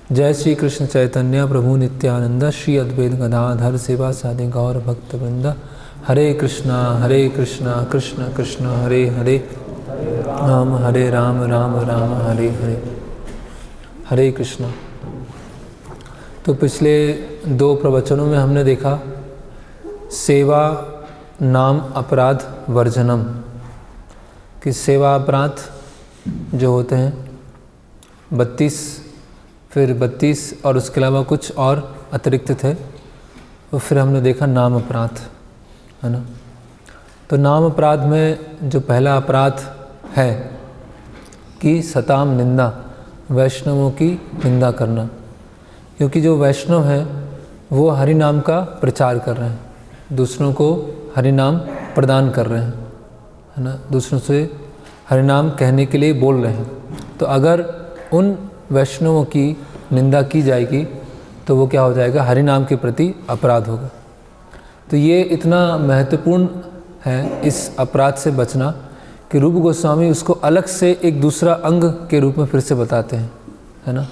जय श्री कृष्ण चैतन्य प्रभु नित्यानंद श्री अद्वैत गदाधर सेवा साधि गौर भक्त वृंद। हरे कृष्णा कृष्ण कृष्ण हरे हरे, राम हरे राम राम राम हरे हरे। हरे कृष्णा। तो पिछले दो प्रवचनों में हमने देखा सेवा नाम अपराध वर्जनम, कि सेवा अपराध जो होते हैं 32, फिर 32 और उसके अलावा कुछ और अतिरिक्त थे। तो फिर हमने देखा नाम अपराध, है ना। तो नाम अपराध में जो पहला अपराध है कि सताम निंदा, वैष्णवों की निंदा करना। क्योंकि जो वैष्णव हैं वो हरि नाम का प्रचार कर रहे हैं, दूसरों को हरि नाम प्रदान कर रहे हैं, है ना, दूसरों से हरि नाम कहने के लिए बोल रहे हैं। तो अगर उन वैष्णवों की निंदा की जाएगी तो वो क्या हो जाएगा, हरि नाम के प्रति अपराध होगा। तो ये इतना महत्वपूर्ण है इस अपराध से बचना कि रूप गोस्वामी उसको अलग से एक दूसरा अंग के रूप में फिर से बताते हैं, है ना।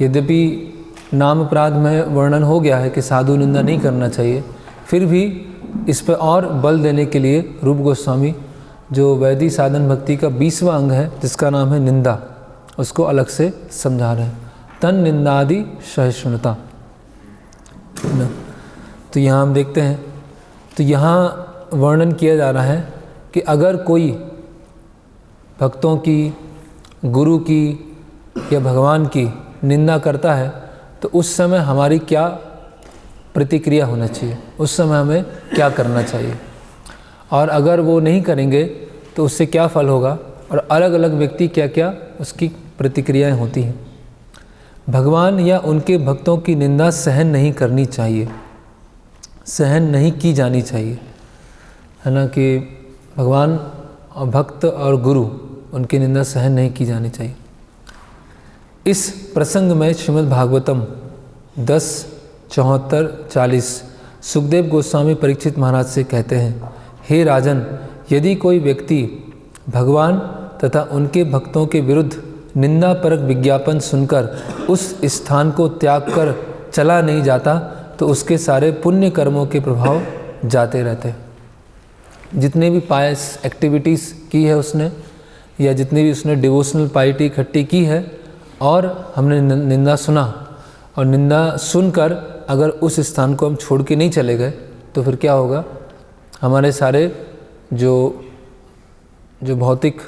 यद्यपि नाम अपराध में वर्णन हो गया है कि साधु निंदा नहीं करना चाहिए, फिर भी इस पर और बल देने के लिए रूप गोस्वामी जो वैदिक साधन भक्ति का 20वां अंग है जिसका नाम है निंदा, उसको अलग से समझा रहे हैं। तन निंदादि सहिष्णुता, तो यहाँ हम देखते हैं, तो यहाँ वर्णन किया जा रहा है कि अगर कोई भक्तों की, गुरु की या भगवान की निंदा करता है तो उस समय हमारी क्या प्रतिक्रिया होना चाहिए, उस समय हमें क्या करना चाहिए, और अगर वो नहीं करेंगे तो उससे क्या फल होगा, और अलग अलग व्यक्ति क्या क्या उसकी प्रतिक्रियाएं होती हैं। भगवान या उनके भक्तों की निंदा सहन नहीं करनी चाहिए, सहन नहीं की जानी चाहिए, है ना, कि भगवान और भक्त और गुरु उनकी निंदा सहन नहीं की जानी चाहिए। इस प्रसंग में श्रीमद् भागवतम 10:74-40 सुखदेव गोस्वामी परीक्षित महाराज से कहते हैं, हे राजन, यदि कोई व्यक्ति भगवान तथा उनके भक्तों के विरुद्ध निंदापरक विज्ञापन सुनकर उस स्थान को त्याग कर चला नहीं जाता तो उसके सारे पुण्य कर्मों के प्रभाव जाते रहते हैं। जितने भी पायस एक्टिविटीज़ की है उसने, या जितनी भी उसने डिवोशनल पाइटी इकट्ठी की है, और हमने निंदा सुना, और निंदा सुनकर अगर उस स्थान को हम छोड़ के नहीं चले गए तो फिर क्या होगा, हमारे सारे जो भौतिक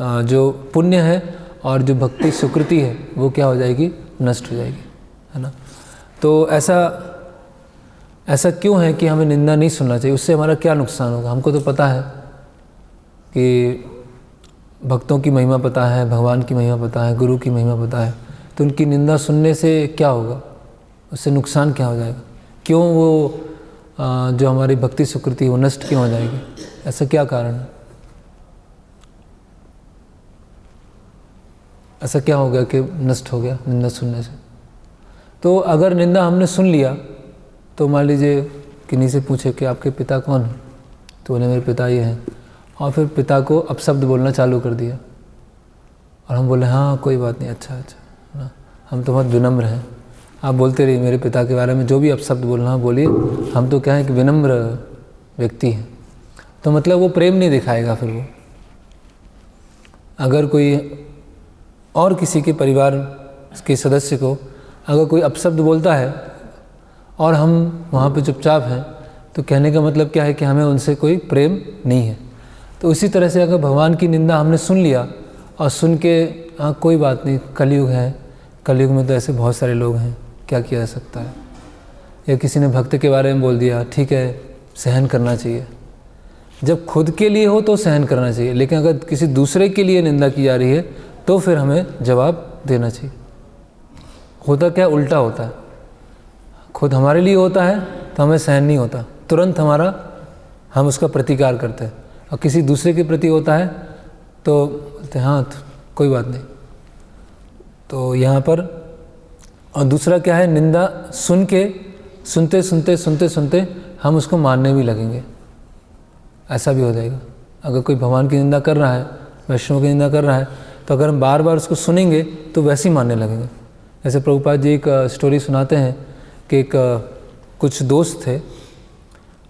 जो पुण्य है और जो भक्ति सुकृति है वो क्या हो जाएगी, नष्ट हो जाएगी, है ना। तो ऐसा क्यों है कि हमें निंदा नहीं सुनना चाहिए, उससे हमारा क्या नुकसान होगा। हमको तो पता है कि भक्तों की महिमा पता है, भगवान की महिमा पता है, गुरु की महिमा पता है, तो उनकी निंदा सुनने से क्या होगा, उससे नुकसान क्या हो जाएगा, क्यों वो जो हमारी भक्ति सुकृति वो नष्ट क्यों हो जाएगी, ऐसा क्या कारण है, ऐसा क्या हो गया कि नष्ट हो गया निंदा सुनने से। तो अगर निंदा हमने सुन लिया तो मान लीजिए किन्हीं से पूछे कि आपके पिता कौन है, तो बोले मेरे पिता ये हैं, और फिर पिता को अपशब्द बोलना चालू कर दिया, और हम बोले हाँ कोई बात नहीं, अच्छा ना, हम तो बहुत विनम्र हैं, आप बोलते रहिए मेरे पिता के बारे में जो भी अपशब्द बोलना है बोलिए, हम तो क्या है कि विनम्र व्यक्ति हैं। तो मतलब वो प्रेम नहीं दिखाएगा। फिर वो अगर कोई और किसी के परिवार के सदस्य को अगर कोई अपशब्द बोलता है और हम वहाँ पे चुपचाप हैं, तो कहने का मतलब क्या है कि हमें उनसे कोई प्रेम नहीं है। तो इसी तरह से अगर भगवान की निंदा हमने सुन लिया और सुन के हाँ कोई बात नहीं, कलयुग है, कलयुग में तो ऐसे बहुत सारे लोग हैं, क्या किया जा सकता है, या किसी ने भक्त के बारे में बोल दिया, ठीक है सहन करना चाहिए। जब खुद के लिए हो तो सहन करना चाहिए, लेकिन अगर किसी दूसरे के लिए निंदा की जा रही है तो फिर हमें जवाब देना चाहिए। होता क्या उल्टा होता है, खुद हमारे लिए होता है तो हमें सहन नहीं होता, तुरंत हम उसका प्रतिकार करते हैं, और किसी दूसरे के प्रति होता है तो बोलते हैं हाँ तो कोई बात नहीं। तो यहाँ पर और दूसरा क्या है, निंदा सुनते हम उसको मानने भी लगेंगे, ऐसा भी हो जाएगा। अगर कोई भगवान की निंदा कर रहा है, वैष्णव की निंदा कर रहा है, तो अगर हम बार बार उसको सुनेंगे तो वैसे ही मानने लगेंगे जैसे प्रभुपाद जी एक स्टोरी सुनाते हैं कि एक कुछ दोस्त थे,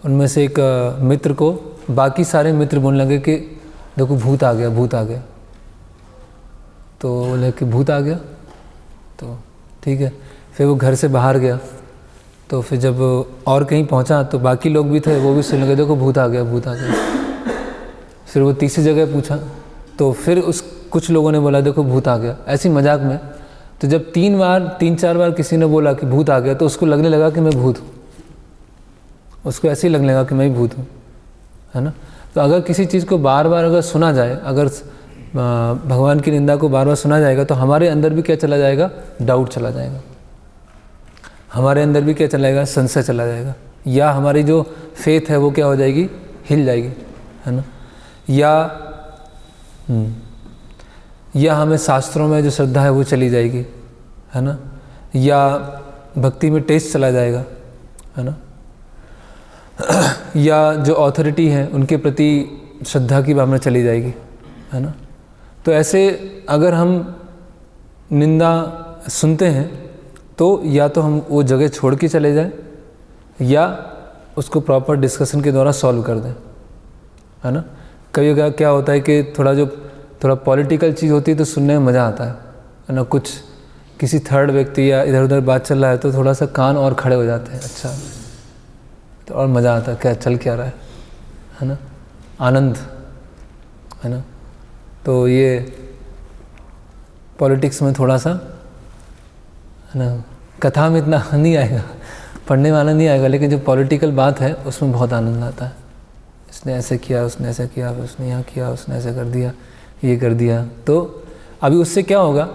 उनमें से एक मित्र को बाकी सारे मित्र बोलने लगे कि देखो भूत आ गया, भूत आ गया। तो बोले कि भूत आ गया, तो ठीक है। फिर वो घर से बाहर गया, तो फिर जब और कहीं पहुंचा तो बाकी लोग भी थे, वो भी सुनने लगे देखो भूत आ गया, भूत आ गया। फिर वो तीसरी जगह पूछा, तो फिर उस कुछ लोगों ने बोला देखो भूत आ गया, ऐसी मजाक में। तो जब 3-4 बार किसी ने बोला कि भूत आ गया, तो उसको लगने लगा कि मैं भूत हूँ, उसको ऐसे ही लगने लगा कि मैं ही भूत हूँ, है ना। तो अगर किसी चीज़ को बार बार अगर सुना जाए, अगर भगवान की निंदा को बार बार सुना जाएगा, तो हमारे अंदर भी क्या चला जाएगा, डाउट चला जाएगा, हमारे अंदर भी क्या चला जाएगा, संशय चला जाएगा, या हमारी जो फेथ है वो क्या हो जाएगी, हिल जाएगी, है ना। या हमें शास्त्रों में जो श्रद्धा है वो चली जाएगी, है ना, या भक्ति में टेस्ट चला जाएगा, है ना, या जो अथॉरिटी है उनके प्रति श्रद्धा की भावना चली जाएगी, है ना। तो ऐसे अगर हम निंदा सुनते हैं तो या तो हम वो जगह छोड़ के चले जाएं, या उसको प्रॉपर डिस्कशन के द्वारा सॉल्व कर दें, है ना। कभी क्या होता है कि थोड़ा पॉलिटिकल चीज़ होती है तो सुनने में मज़ा आता है ना। कुछ किसी थर्ड व्यक्ति या इधर उधर बात चल रहा है तो थोड़ा सा कान और खड़े हो जाते हैं, अच्छा, तो और मज़ा आता है, क्या चल क्या रहा है ना, आनंद, है ना। तो ये पॉलिटिक्स में थोड़ा सा, है ना, कथा में इतना नहीं आएगा, पढ़ने वाला नहीं आएगा, लेकिन जो पॉलिटिकल बात है उसमें बहुत आनंद आता है। इसने ऐसे किया, उसने ऐसे किया, उसने यहाँ किया, उसने ऐसे कर दिया, ये कर दिया। तो अभी उससे क्या होगा,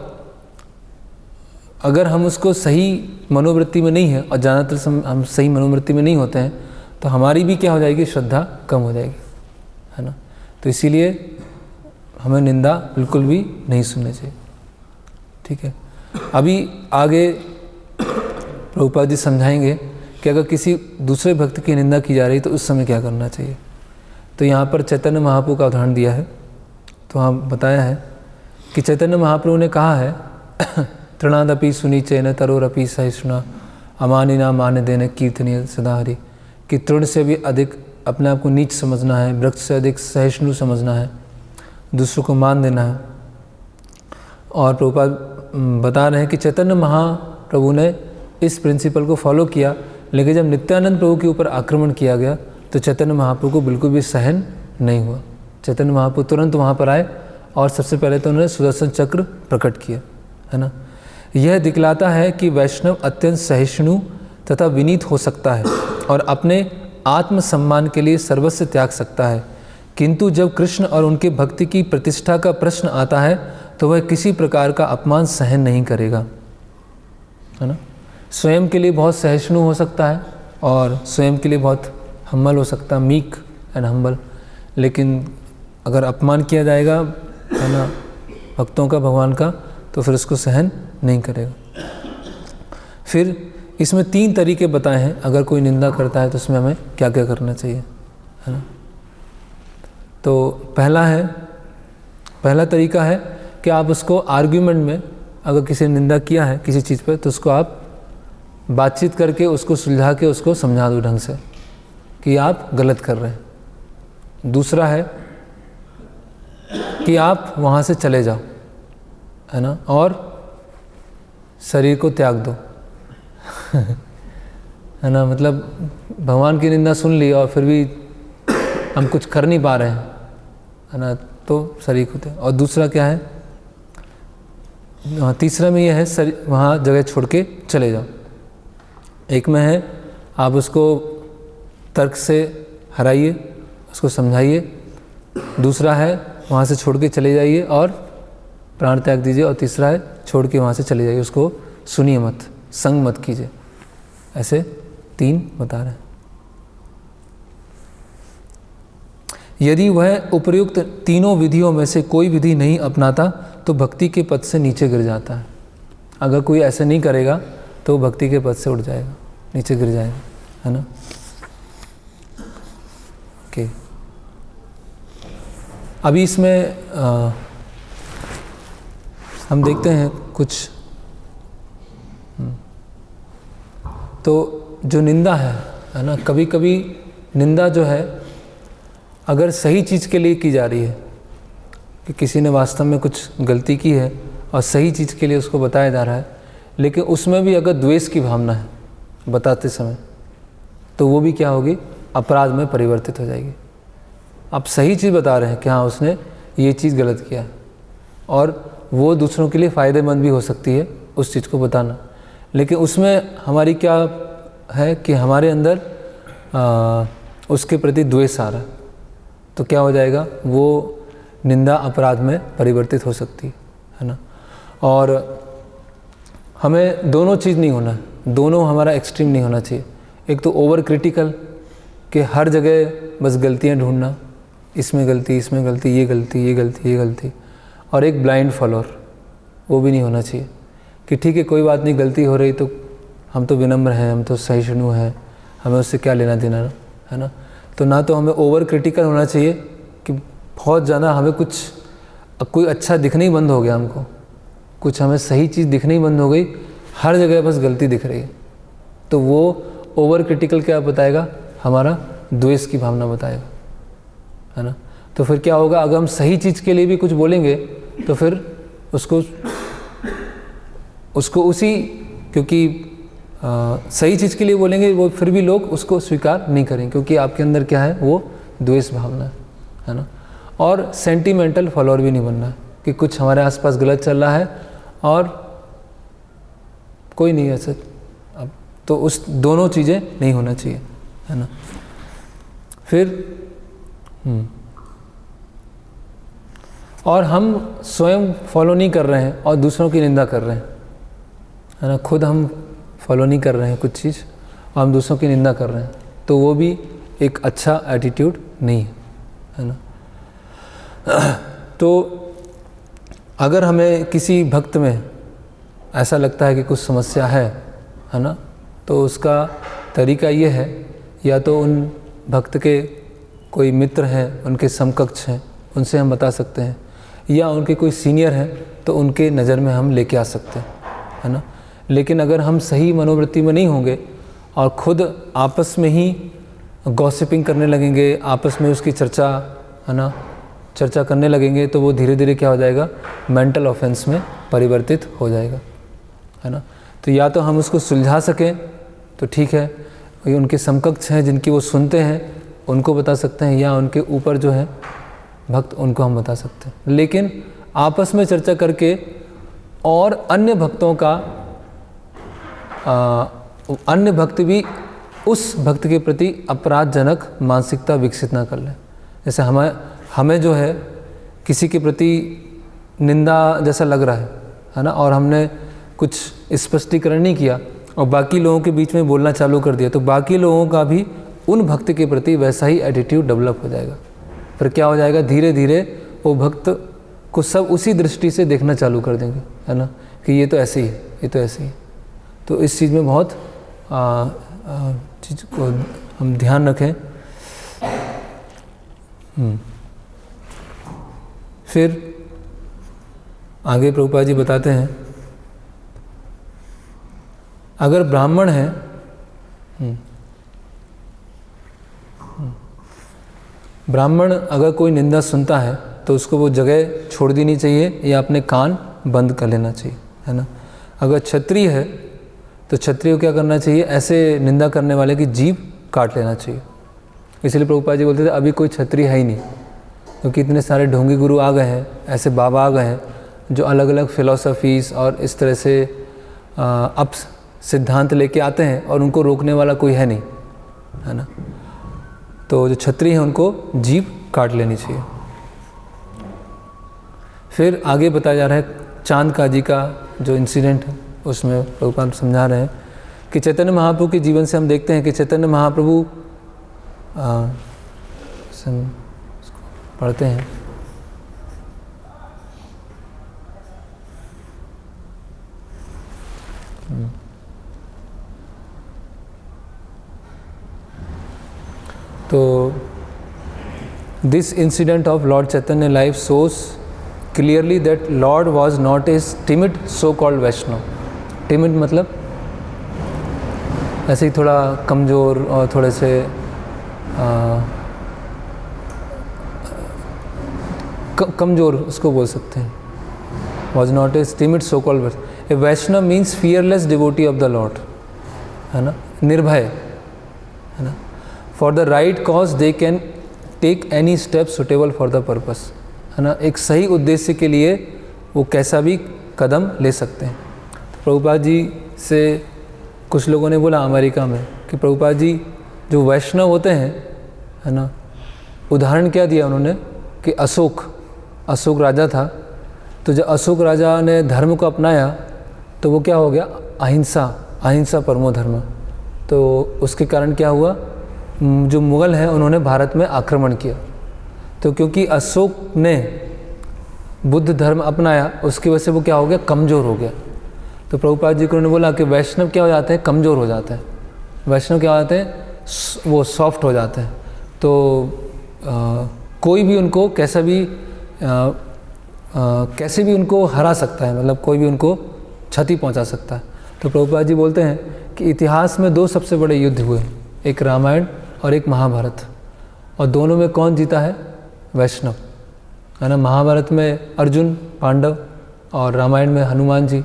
अगर हम उसको सही मनोवृत्ति में नहीं है, और ज़्यादातर हम सही मनोवृत्ति में नहीं होते हैं, तो हमारी भी क्या हो जाएगी, श्रद्धा कम हो जाएगी, है ना। तो इसीलिए हमें निंदा बिल्कुल भी नहीं सुननी चाहिए, ठीक है। अभी आगे प्रभुपाद जी समझाएंगे कि अगर किसी दूसरे भक्त की निंदा की जा रही तो उस समय क्या करना चाहिए। तो यहाँ पर चैतन्य महाप्रभु का उदाहरण दिया है। तो वहाँ बताया है कि चैतन्य महाप्रभु ने कहा है तृणादपि सुनीचैन तरोरपि सहिष्णुना अमानिना मान देने कीर्तनीय सदा हरि, कि तृण से भी अधिक अपने आप को नीच समझना है, वृक्ष से अधिक सहिष्णु समझना है, दूसरों को मान देना है। और प्रभुपाद बता रहे हैं कि चैतन्य महाप्रभु ने इस प्रिंसिपल को फॉलो किया, लेकिन जब नित्यानंद प्रभु के ऊपर आक्रमण किया गया तो चैतन्य महाप्रभु को बिल्कुल भी सहन नहीं हुआ। चैतन्य महाप्रभु तुरंत वहाँ पर आए और सबसे पहले तो उन्होंने सुदर्शन चक्र प्रकट किया, है ना। यह दिखलाता है कि वैष्णव अत्यंत सहिष्णु तथा विनीत हो सकता है और अपने आत्मसम्मान के लिए सर्वस्व त्याग सकता है, किंतु जब कृष्ण और उनके भक्ति की प्रतिष्ठा का प्रश्न आता है तो वह किसी प्रकार का अपमान सहन नहीं करेगा, है ना। स्वयं के लिए बहुत सहिष्णु हो सकता है और स्वयं के लिए बहुत हम्बल हो सकता है, मीक एंड हम्बल, लेकिन अगर अपमान किया जाएगा, है ना, भक्तों का, भगवान का, तो फिर उसको सहन नहीं करेगा। फिर इसमें 3 तरीके बताए हैं, अगर कोई निंदा करता है तो उसमें हमें क्या क्या करना चाहिए, है ना। तो पहला तरीका है कि आप उसको आर्ग्यूमेंट में, अगर किसी ने निंदा किया है किसी चीज़ पर, तो उसको आप बातचीत करके उसको सुलझा के उसको समझा दो ढंग से कि आप गलत कर रहे हैं। दूसरा है कि आप वहाँ से चले जाओ, है ना, और शरीर को त्याग दो है ना। मतलब भगवान की निंदा सुन ली और फिर भी हम कुछ कर नहीं पा रहे हैं, है ना, तो शरीर को त्याग। और दूसरा क्या है, तीसरा में यह है वहाँ जगह छोड़ के चले जाओ। एक में है आप उसको तर्क से हराइए, उसको समझाइए। दूसरा है वहाँ से छोड़ के चले जाइए और प्राण त्याग दीजिए। और तीसरा है छोड़ के वहाँ से चले जाइए, उसको सुनिए मत, संग मत कीजिए। ऐसे 3 बता रहे हैं। यदि वह उपर्युक्त तीनों विधियों में से कोई विधि नहीं अपनाता तो भक्ति के पद से नीचे गिर जाता है। अगर कोई ऐसे नहीं करेगा तो भक्ति के पद से उठ जाएगा, नीचे गिर जाएगा, है ना। ओके, अभी इसमें हम देखते हैं कुछ तो जो निंदा है ना, कभी कभी निंदा जो है अगर सही चीज़ के लिए की जा रही है कि किसी ने वास्तव में कुछ गलती की है और सही चीज़ के लिए उसको बताया जा रहा है, लेकिन उसमें भी अगर द्वेष की भावना है बताते समय, तो वो भी क्या होगी, अपराध में परिवर्तित हो जाएगी। आप सही चीज़ बता रहे हैं कि हाँ उसने ये चीज़ गलत किया है, और वो दूसरों के लिए फ़ायदेमंद भी हो सकती है उस चीज़ को बताना, लेकिन उसमें हमारी क्या है कि हमारे अंदर उसके प्रति द्वेष आ रहा है, तो क्या हो जाएगा, वो निंदा अपराध में परिवर्तित हो सकती है ना। और हमें दोनों चीज़ नहीं होना है, दोनों हमारा एक्सट्रीम नहीं होना चाहिए। एक तो ओवर क्रिटिकल कि हर जगह बस गलतियां ढूंढना, इसमें गलती, इसमें गलती, ये गलती, ये गलती, ये गलती, और एक ब्लाइंड फॉलोअर, वो भी नहीं होना चाहिए कि ठीक है कोई बात नहीं, गलती हो रही तो हम तो विनम्र हैं, हम तो सहिष्णु हैं, हमें उससे क्या लेना देना है ना। तो ना तो हमें ओवर क्रिटिकल होना चाहिए कि बहुत ज़्यादा हमें कोई अच्छा दिखना ही बंद हो गया, हमको कुछ हमें सही चीज़ दिखनी ही बंद हो गई, हर जगह बस गलती दिख रही है, तो वो ओवर क्रिटिकल क्या बताएगा, हमारा द्वेष की भावना बताएगा, है ना। तो फिर क्या होगा, अगर हम सही चीज़ के लिए भी कुछ बोलेंगे तो फिर उसको उसी, क्योंकि सही चीज़ के लिए बोलेंगे वो फिर भी लोग उसको स्वीकार नहीं करेंगे, क्योंकि आपके अंदर क्या है, वो द्वेष भावना है ना। और सेंटिमेंटल फॉलोअर भी नहीं बनना है कि कुछ हमारे आसपास गलत चल रहा है और कोई नहीं ऐसा, अब तो उस दोनों चीज़ें नहीं होना चाहिए, है ना। फिर और हम स्वयं फॉलो नहीं कर रहे हैं और दूसरों की निंदा कर रहे हैं, है ना। खुद हम फॉलो नहीं कर रहे हैं कुछ चीज़ और हम दूसरों की निंदा कर रहे हैं, तो वो भी एक अच्छा एटीट्यूड नहीं है ना। तो अगर हमें किसी भक्त में ऐसा लगता है कि कुछ समस्या है ना, तो उसका तरीका ये है, या तो उन भक्त के कोई मित्र हैं, उनके समकक्ष हैं, उनसे हम बता सकते हैं, या उनके कोई सीनियर हैं तो उनके नज़र में हम लेके आ सकते हैं, है ना। लेकिन अगर हम सही मनोवृत्ति में नहीं होंगे और खुद आपस में ही गॉसिपिंग करने लगेंगे, आपस में उसकी चर्चा, है ना, चर्चा करने लगेंगे, तो वो धीरे धीरे क्या हो जाएगा, मेंटल ऑफेंस में परिवर्तित हो जाएगा, है ना। तो या तो हम उसको सुलझा सकें तो ठीक है, उनके समकक्ष हैं जिनकी वो सुनते हैं उनको बता सकते हैं, या उनके ऊपर जो है भक्त उनको हम बता सकते हैं। लेकिन आपस में चर्चा करके और अन्य भक्तों का अन्य भक्त भी उस भक्त के प्रति अपराधजनक मानसिकता विकसित ना कर लें। जैसे हमें जो है किसी के प्रति निंदा जैसा लग रहा है ना, और हमने कुछ स्पष्टीकरण नहीं किया और बाकी लोगों के बीच में बोलना चालू कर दिया, तो बाकी लोगों का भी उन भक्त के प्रति वैसा ही एटीट्यूड डेवलप हो जाएगा। फिर क्या हो जाएगा, धीरे धीरे वो भक्त को सब उसी दृष्टि से देखना चालू कर देंगे, है ना, कि ये तो ऐसे ही है, ये तो ऐसे ही। तो इस चीज़ में बहुत चीज़ को हम ध्यान रखें। फिर आगे प्रभुपाद जी बताते हैं, अगर ब्राह्मण है, ब्राह्मण अगर कोई निंदा सुनता है तो उसको वो जगह छोड़ देनी चाहिए या अपने कान बंद कर लेना चाहिए, है ना। अगर क्षत्रिय है तो क्षत्रिय को क्या करना चाहिए, ऐसे निंदा करने वाले की जीभ काट लेना चाहिए। इसलिए प्रभुपाद जी बोलते थे अभी कोई क्षत्रिय है ही नहीं, क्योंकि इतने सारे ढोंगी गुरु आ गए हैं, ऐसे बाबा आ गए हैं जो अलग अलग फिलॉसफीज़ और इस तरह से अब सिद्धांत लेके आते हैं और उनको रोकने वाला कोई है नहीं, है ना। तो जो क्षत्रिय हैं उनको जीभ काट लेनी चाहिए। फिर आगे बताया जा रहा है चांद काजी का जो इंसिडेंट है, उसमें प्रभुपाद समझा रहे हैं कि चैतन्य महाप्रभु के जीवन से हम देखते हैं कि चैतन्य महाप्रभु पढ़ते हैं, तो this incident of Lord Chaitanya life shows clearly that Lord was not a timid so-called Vaishnav. Timid मतलब ऐसे ही थोड़ा कमज़ोर और थोड़े से कमज़ोर उसको बोल सकते हैं। Was not a timid so called a Vaishnava means fearless devotee of the Lord, है ना, निर्भय, है ना। For the right cause they can take any step suitable for the purpose, है ना। एक सही उद्देश्य के लिए वो कैसा भी कदम ले सकते हैं। तो प्रभुपाद जी से कुछ लोगों ने बोला अमेरिका में कि प्रभुपाद जी जो वैष्णव होते हैं, है ना, उदाहरण क्या दिया उन्होंने कि अशोक राजा था, तो जब अशोक राजा ने धर्म को अपनाया तो वो क्या हो गया, अहिंसा परमो धर्म। तो उसके कारण क्या हुआ, जो मुग़ल हैं उन्होंने भारत में आक्रमण किया। तो क्योंकि अशोक ने बुद्ध धर्म अपनाया, उसकी वजह से वो क्या हो गया, कमज़ोर हो गया। तो प्रभुपाद जी को उन्होंने बोला कि वैष्णव क्या हो जाते हैं, कमज़ोर हो जाते हैं। वैष्णव क्या हो जाते हैं, वो सॉफ्ट हो जाते हैं। तो कोई भी उनको कैसे भी उनको हरा सकता है, मतलब कोई भी उनको क्षति पहुंचा सकता है। तो प्रभुपाद जी बोलते हैं कि इतिहास में 2 सबसे बड़े युद्ध हुए, एक रामायण और एक महाभारत, और दोनों में कौन जीता है, वैष्णव, है ना। महाभारत में अर्जुन पांडव और रामायण में हनुमान जी।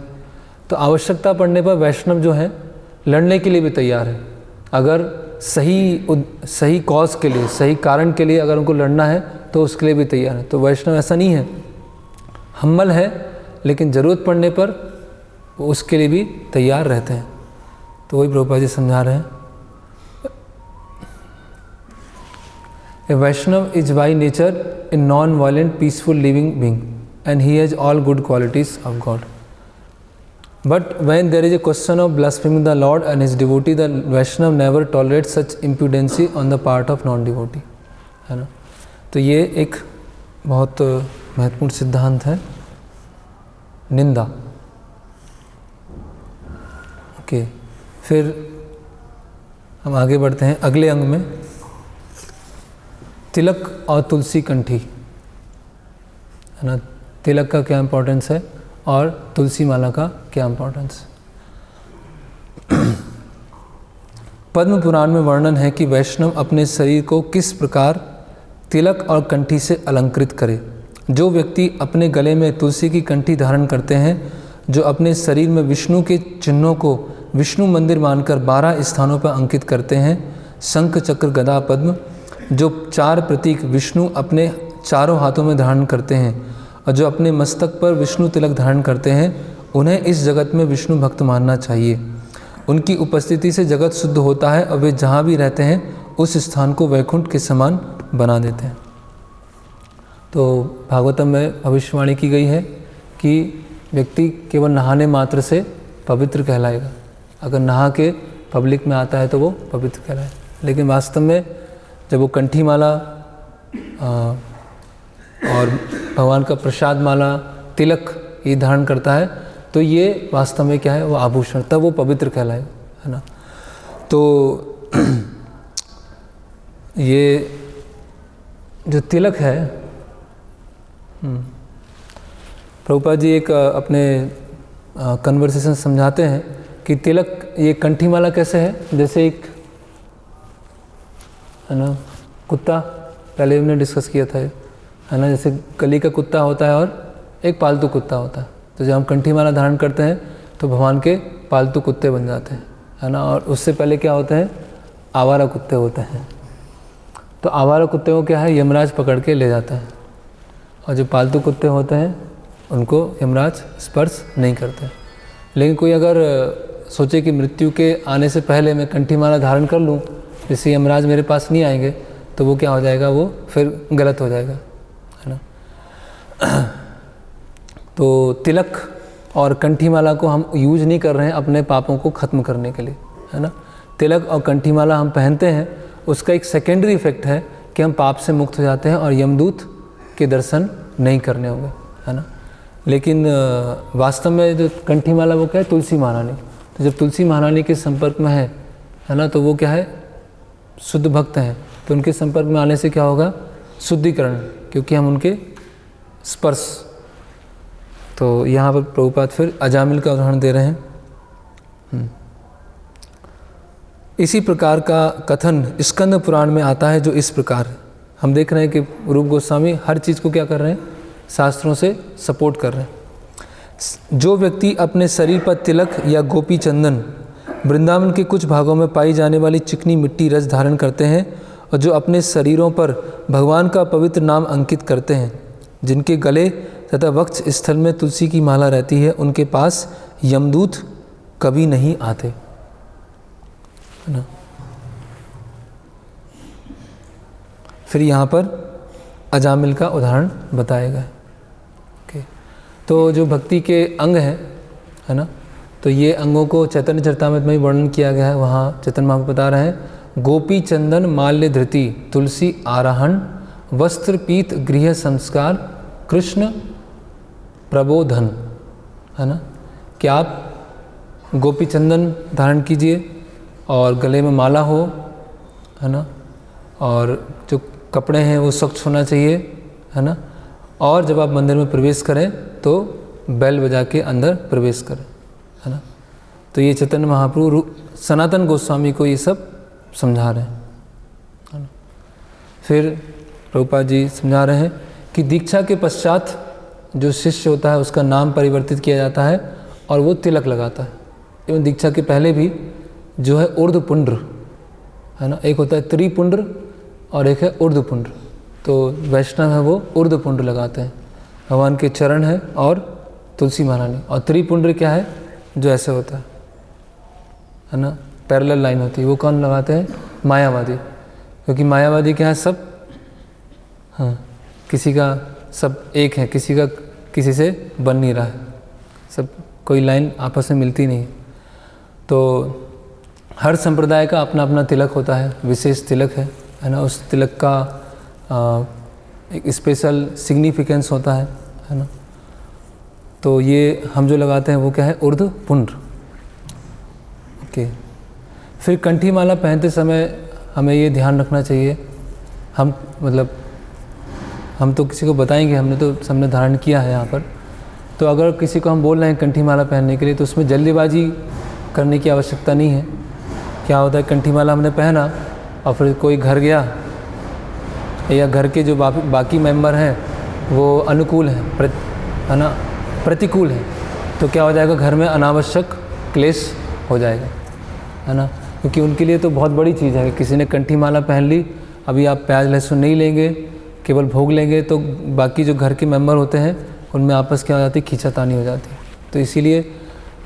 तो आवश्यकता पड़ने पर वैष्णव जो हैं लड़ने के लिए भी तैयार है। अगर सही कॉज के लिए, सही कारण के लिए अगर उनको लड़ना है तो उसके लिए भी तैयार है। तो वैष्णव ऐसा नहीं है, हम्बल है, लेकिन ज़रूरत पड़ने पर वो उसके लिए भी तैयार रहते हैं। तो वही प्रभुपाद जी समझा रहे हैं। A Vaishnav is by nature a non violent peaceful living being and he has all good qualities of God, but when there is a question of blaspheming the Lord and his devotee, the Vaishnav never tolerates such impudency on the part of non-devotee, है ना। तो ये एक बहुत महत्वपूर्ण सिद्धांत है, निंदा। ओके, फिर हम आगे बढ़ते हैं अगले अंग में, तिलक और तुलसी कंठी, है ना। तिलक का क्या इम्पोर्टेंस है और तुलसी माला का क्या इम्पोर्टेंस। पद्म पुराण में वर्णन है कि वैष्णव अपने शरीर को किस प्रकार तिलक और कंठी से अलंकृत करे। जो व्यक्ति अपने गले में तुलसी की कंठी धारण करते हैं, जो अपने शरीर में विष्णु के चिन्हों को विष्णु मंदिर मानकर 12 स्थानों पर अंकित करते हैं, शंख चक्र गदा पद्म, जो 4 प्रतीक विष्णु अपने चारों हाथों में धारण करते हैं, और जो अपने मस्तक पर विष्णु तिलक धारण करते हैं, उन्हें इस जगत में विष्णु भक्त मानना चाहिए। उनकी उपस्थिति से जगत शुद्ध होता है और वे जहाँ भी रहते हैं उस स्थान को वैकुंठ के समान बना देते हैं। तो भागवतम में भविष्यवाणी की गई है कि व्यक्ति केवल नहाने मात्र से पवित्र कहलाएगा। अगर नहा के पब्लिक में आता है तो वो पवित्र कहलाए, लेकिन वास्तव में जब वो कंठी माला और भगवान का प्रसाद माला, तिलक ये धारण करता है, तो ये वास्तव में क्या है, वो आभूषण, तब वो पवित्र कहलाएगा, है ना। तो ये जो तिलक है, प्रभुपाद जी एक अपने कन्वर्सेशन समझाते हैं कि तिलक, ये कंठी माला कैसे है, जैसे एक, है ना, कुत्ता, पहले हमने डिस्कस किया था, है ना, जैसे गली का कुत्ता होता है और एक पालतू कुत्ता होता है। तो जब हम कंठी माला धारण करते हैं तो भगवान के पालतू कुत्ते बन जाते हैं, है ना। और उससे पहले क्या होते हैं, आवारा कुत्ते होते हैं। तो आवारा कुत्ते को क्या है, यमराज पकड़ के ले जाता है, और जो पालतू कुत्ते होते हैं उनको यमराज स्पर्श नहीं करते। लेकिन कोई अगर सोचे कि मृत्यु के आने से पहले मैं कंठी माला धारण कर लूँ, जिससे यमराज मेरे पास नहीं आएंगे, तो वो क्या हो जाएगा, वो फिर गलत हो जाएगा, है ना। तो तिलक और कंठी माला को हम यूज नहीं कर रहे हैं अपने पापों को ख़त्म करने के लिए, है ना। तिलक और कंठी माला हम पहनते हैं, उसका एक सेकेंडरी इफेक्ट है कि हम पाप से मुक्त हो जाते हैं और यमदूत के दर्शन नहीं करने होंगे, है ना। लेकिन वास्तव में जो कंठी माला वो क्या है, तुलसी महारानी। तो जब तुलसी महारानी के संपर्क में है ना, तो वो क्या है, शुद्ध भक्त हैं। तो उनके संपर्क में आने से क्या होगा, शुद्धिकरण, क्योंकि हम उनके स्पर्श। तो यहाँ पर प्रभुपाद फिर अजामिल का उदाहरण दे रहे हैं। इसी प्रकार का कथन स्कंद पुराण में आता है, जो इस प्रकार है। हम देख रहे हैं कि रूप गोस्वामी हर चीज़ को क्या कर रहे हैं, शास्त्रों से सपोर्ट कर रहे हैं। जो व्यक्ति अपने शरीर पर तिलक या गोपी चंदन, वृंदावन के कुछ भागों में पाई जाने वाली चिकनी मिट्टी रस धारण करते हैं और जो अपने शरीरों पर भगवान का पवित्र नाम अंकित करते हैं, जिनके गले तथा वक्ष स्थल में तुलसी की माला रहती है, उनके पास यमदूत कभी नहीं आते, है ना। फिर यहाँ पर अजामिल का उदाहरण बताया गया। ओके, तो जो भक्ति के अंग हैं, है ना, तो ये अंगों को चैतन्य चरितामृत में वर्णन किया गया है। वहाँ चैतन्य महाप्रभु बता रहे हैं, गोपी चंदन माल्य धृति तुलसी आराहन वस्त्र पीत गृह संस्कार कृष्ण प्रबोधन, है ना, कि आप गोपी चंदन धारण कीजिए और गले में माला हो, है ना, और जो कपड़े हैं वो स्वच्छ होना चाहिए, है ना, और जब आप मंदिर में प्रवेश करें तो बेल बजा के अंदर प्रवेश करें, है ना। तो ये चैतन्य महाप्रभु सनातन गोस्वामी को ये सब समझा रहे हैं, है ना। फिर प्रभुपाद जी समझा रहे हैं कि दीक्षा के पश्चात जो शिष्य होता है उसका नाम परिवर्तित किया जाता है और वो तिलक लगाता है। एवं दीक्षा के पहले भी जो है ऊर्ध्वपुंड्र, है ना, एक होता है त्रिपुंड्र और एक है ऊर्ध्वपुंड्र। तो वैष्णव है वो ऊर्ध्वपुंड्र लगाते हैं, भगवान के चरण है और तुलसी माला नहीं। और त्रिपुंड्र क्या है, जो ऐसे होता है ना, पैरेलल लाइन होती है, वो कौन लगाते हैं, मायावादी। क्योंकि मायावादी क्या है, सब हाँ किसी का सब एक है, किसी का किसी से बन नहीं रहा है, सब कोई लाइन आपस में मिलती नहीं। तो हर संप्रदाय का अपना अपना तिलक होता है, विशेष तिलक है ना। उस तिलक का एक स्पेशल सिग्निफिकेंस होता है ना। तो ये हम जो लगाते हैं वो क्या है, ऊर्ध्वपुंड्र। ओके, फिर कंठी माला पहनते समय हमें ये ध्यान रखना चाहिए, हम मतलब हम तो किसी को बताएंगे, हमने तो सबने धारण किया है यहाँ पर। तो अगर किसी को हम बोल रहे हैं कंठी माला पहनने के लिए, तो उसमें जल्दीबाजी करने की आवश्यकता नहीं है। क्या होता है, कंठी माला हमने पहना और फिर कोई घर गया या घर के जो बाकी मेंबर हैं वो अनुकूल हैं, है ना, प्रतिकूल हैं, तो क्या हो जाएगा, घर में अनावश्यक क्लेश हो जाएगा, है ना। क्योंकि उनके लिए तो बहुत बड़ी चीज़ है कि किसी ने कंठी माला पहन ली, अभी आप प्याज लहसुन नहीं लेंगे, केवल भोग लेंगे, तो बाकी जो घर के मेंबर होते हैं उनमें आपस क्या हो जाती है, खींचातानी हो जाती है। तो इसीलिए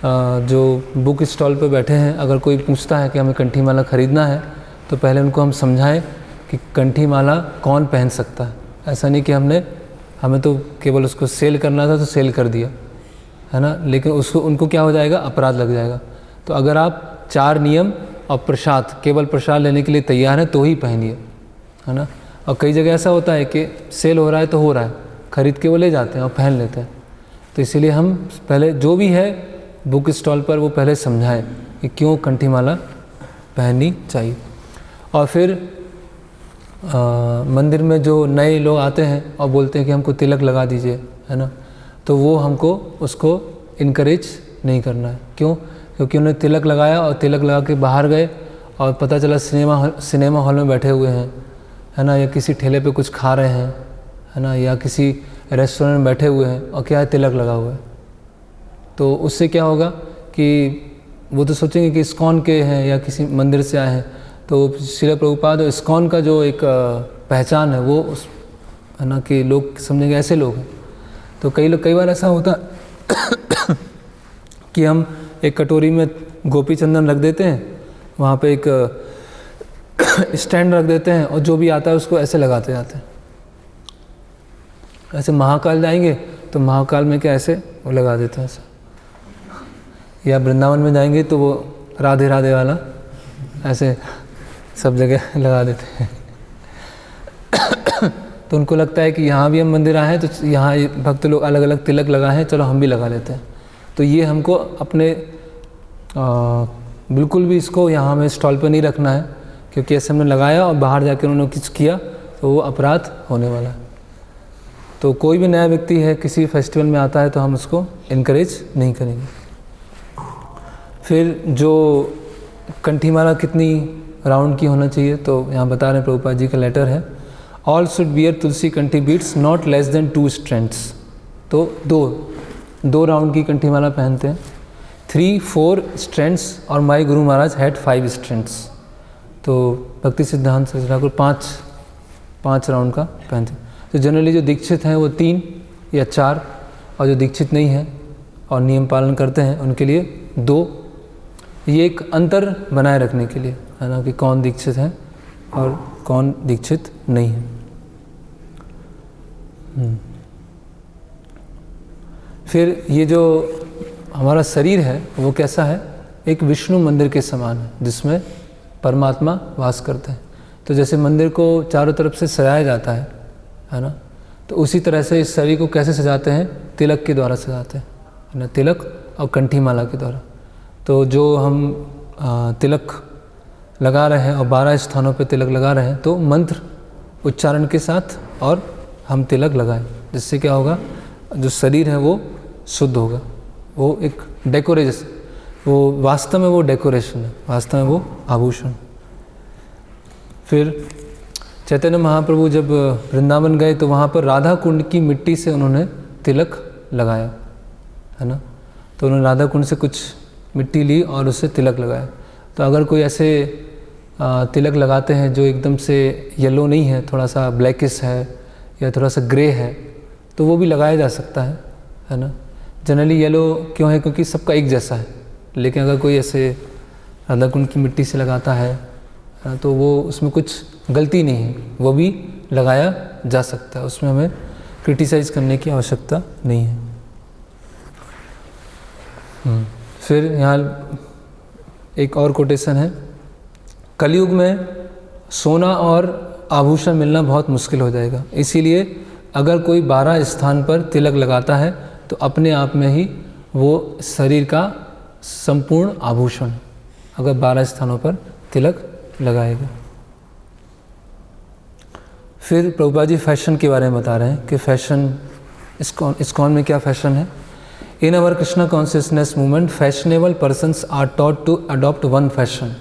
जो बुक स्टॉल पे बैठे हैं, अगर कोई पूछता है कि हमें कंठी माला ख़रीदना है, तो पहले उनको हम समझाएं कि कंठी माला कौन पहन सकता है। ऐसा नहीं कि हमें तो केवल उसको सेल करना था तो सेल कर दिया, है ना, लेकिन उनको क्या हो जाएगा, अपराध लग जाएगा। तो अगर आप 4 नियम और प्रसाद, केवल प्रसाद लेने के लिए तैयार हैं तो ही पहनिए, है ना। और कई जगह ऐसा होता है कि सेल हो रहा है तो हो रहा है, ख़रीद के वो ले जाते हैं और पहन लेते हैं। तो इसीलिए हम पहले जो भी है बुक स्टॉल पर वो पहले समझाएं कि क्यों कंठी माला पहननी चाहिए। और फिर मंदिर में जो नए लोग आते हैं और बोलते हैं कि हमको तिलक लगा दीजिए, है ना, तो वो हमको उसको इनकरेज नहीं करना है। क्यों? क्योंकि उन्होंने तिलक लगाया और तिलक लगा के बाहर गए और पता चला सिनेमा हॉल में बैठे हुए हैं, है ना, या किसी ठेले पे कुछ खा रहे हैं, है ना, या किसी रेस्टोरेंट में बैठे हुए हैं और क्या है, तिलक लगा हुआ है। तो उससे क्या होगा कि वो तो सोचेंगे कि इस्कॉन के हैं या किसी मंदिर से आए हैं। तो श्रील प्रभुपाद और इस्कॉन का जो एक पहचान है वो उस, है ना, कि लोग समझेंगे ऐसे लोग हैं। तो कई बार ऐसा होता कि हम एक कटोरी में गोपी चंदन रख देते हैं, वहाँ पे एक स्टैंड रख देते हैं और जो भी आता है उसको ऐसे लगाते जाते हैं। ऐसे महाकाल जाएंगे तो महाकाल में क्या ऐसे वो लगा देते हैं ऐसे, या वृंदावन में जाएंगे तो वो राधे राधे वाला ऐसे सब जगह लगा देते हैं। तो उनको लगता है कि यहाँ भी हम मंदिर आए हैं तो यहाँ भक्त लोग अलग अलग तिलक लगाए हैं, चलो हम भी लगा लेते हैं। तो ये हमको अपने बिल्कुल भी इसको यहाँ में स्टॉल पर नहीं रखना है, क्योंकि ऐसे हमने लगाया और बाहर जाकर उन्होंने कुछ किया तो वो अपराध होने वाला है। तो कोई भी नया व्यक्ति है किसी फेस्टिवल में आता है तो हम उसको इनकरेज नहीं करेंगे। फिर जो कंठीमाला कितनी राउंड की होना चाहिए, तो यहाँ बता रहे हैं प्रभुपाद जी का लेटर है, all should bear tulsi kanthi beads not less than 2 strands. तो दो राउंड की कंठीमाला पहनते हैं। 3-4 स्ट्रैंड्स और माई गुरु महाराज हैड 5 स्ट्रैंड्स। तो भक्ति सिद्धांत सरस्वती ठाकुर 5 राउंड का पहनते हैं। तो जनरली जो दीक्षित हैं वो 3 या 4, और जो दीक्षित नहीं है और नियम पालन करते हैं उनके लिए 2। ये एक अंतर बनाए रखने के लिए है ना, कि कौन दीक्षित है और कौन दीक्षित नहीं है। फिर ये जो हमारा शरीर है वो कैसा है, एक विष्णु मंदिर के समान है जिसमें परमात्मा वास करते हैं। तो जैसे मंदिर को चारों तरफ से सजाया जाता है ना, तो उसी तरह से इस शरीर को कैसे सजाते हैं, तिलक के द्वारा सजाते हैं है ना, तिलक और कंठीमाला के द्वारा। तो जो हम तिलक लगा रहे हैं और 12 स्थानों पे तिलक लगा रहे हैं, तो मंत्र उच्चारण के साथ और हम तिलक लगाएं, जिससे क्या होगा, जो शरीर है वो शुद्ध होगा। वो एक डेकोरेशन, वो वास्तव में वो डेकोरेशन है, वास्तव में वो आभूषण। फिर चैतन्य महाप्रभु जब वृंदावन गए तो वहाँ पर राधा कुंड की मिट्टी से उन्होंने तिलक लगाया है ना। तो उन्होंने राधा कुंड से कुछ मिट्टी ली और उससे तिलक लगाया। तो अगर कोई ऐसे तिलक लगाते हैं जो एकदम से येलो नहीं है, थोड़ा सा ब्लैकिश है या थोड़ा सा ग्रे है, तो वो भी लगाया जा सकता है ना। जनरली येलो क्यों है, क्योंकि सबका एक जैसा है। लेकिन अगर कोई ऐसे राधा कुंड की मिट्टी से लगाता है तो वो उसमें कुछ गलती नहीं है, वो भी लगाया जा सकता है, उसमें हमें क्रिटिसाइज़ करने की आवश्यकता नहीं है। फिर यहाँ एक और कोटेशन है, कलयुग में सोना और आभूषण मिलना बहुत मुश्किल हो जाएगा, इसीलिए अगर कोई 12 स्थान पर तिलक लगाता है तो अपने आप में ही वो शरीर का संपूर्ण आभूषण, अगर 12 स्थानों पर तिलक लगाएगा। फिर प्रभुपाद जी फैशन के बारे में बता रहे हैं कि फैशन इस्कॉन में क्या फैशन है। In our Krishna consciousness movement fashionable persons are taught to adopt one fashion,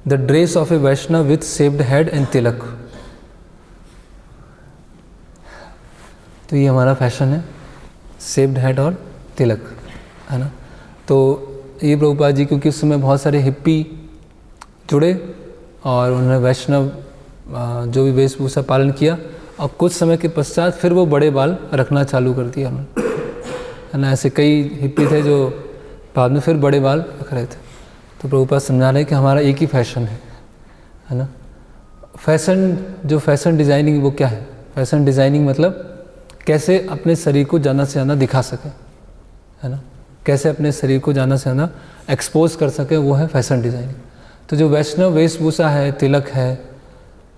the dress of a Vaishnava with shaved head and tilak. तो ये हमारा फैशन है, शेव्ड हेड और तिलक है ना। तो ये प्रभुपाद जी, क्योंकि उस समय बहुत सारे हिप्पी जुड़े और उन्होंने वैष्णव जो भी वेशभूषा पालन किया, और कुछ समय के पश्चात फिर वो बड़े बाल रखना चालू कर दिया उन्होंने है ना। ऐसे कई हिप्पी थे जो बाद में फिर बड़े बाल रख रहे थे। तो प्रभुपाद समझा रहे हैं कि हमारा एक ही फैशन है ना। फैशन, जो फैशन डिज़ाइनिंग वो क्या है, फैशन डिज़ाइनिंग मतलब कैसे अपने शरीर को ज़्यादा से ज़्यादा दिखा सके है ना, कैसे अपने शरीर को ज़्यादा से ज़्यादा एक्सपोज कर सके, वो है फैशन डिज़ाइनिंग। तो जो वैष्णव वेशभूषा है, तिलक है,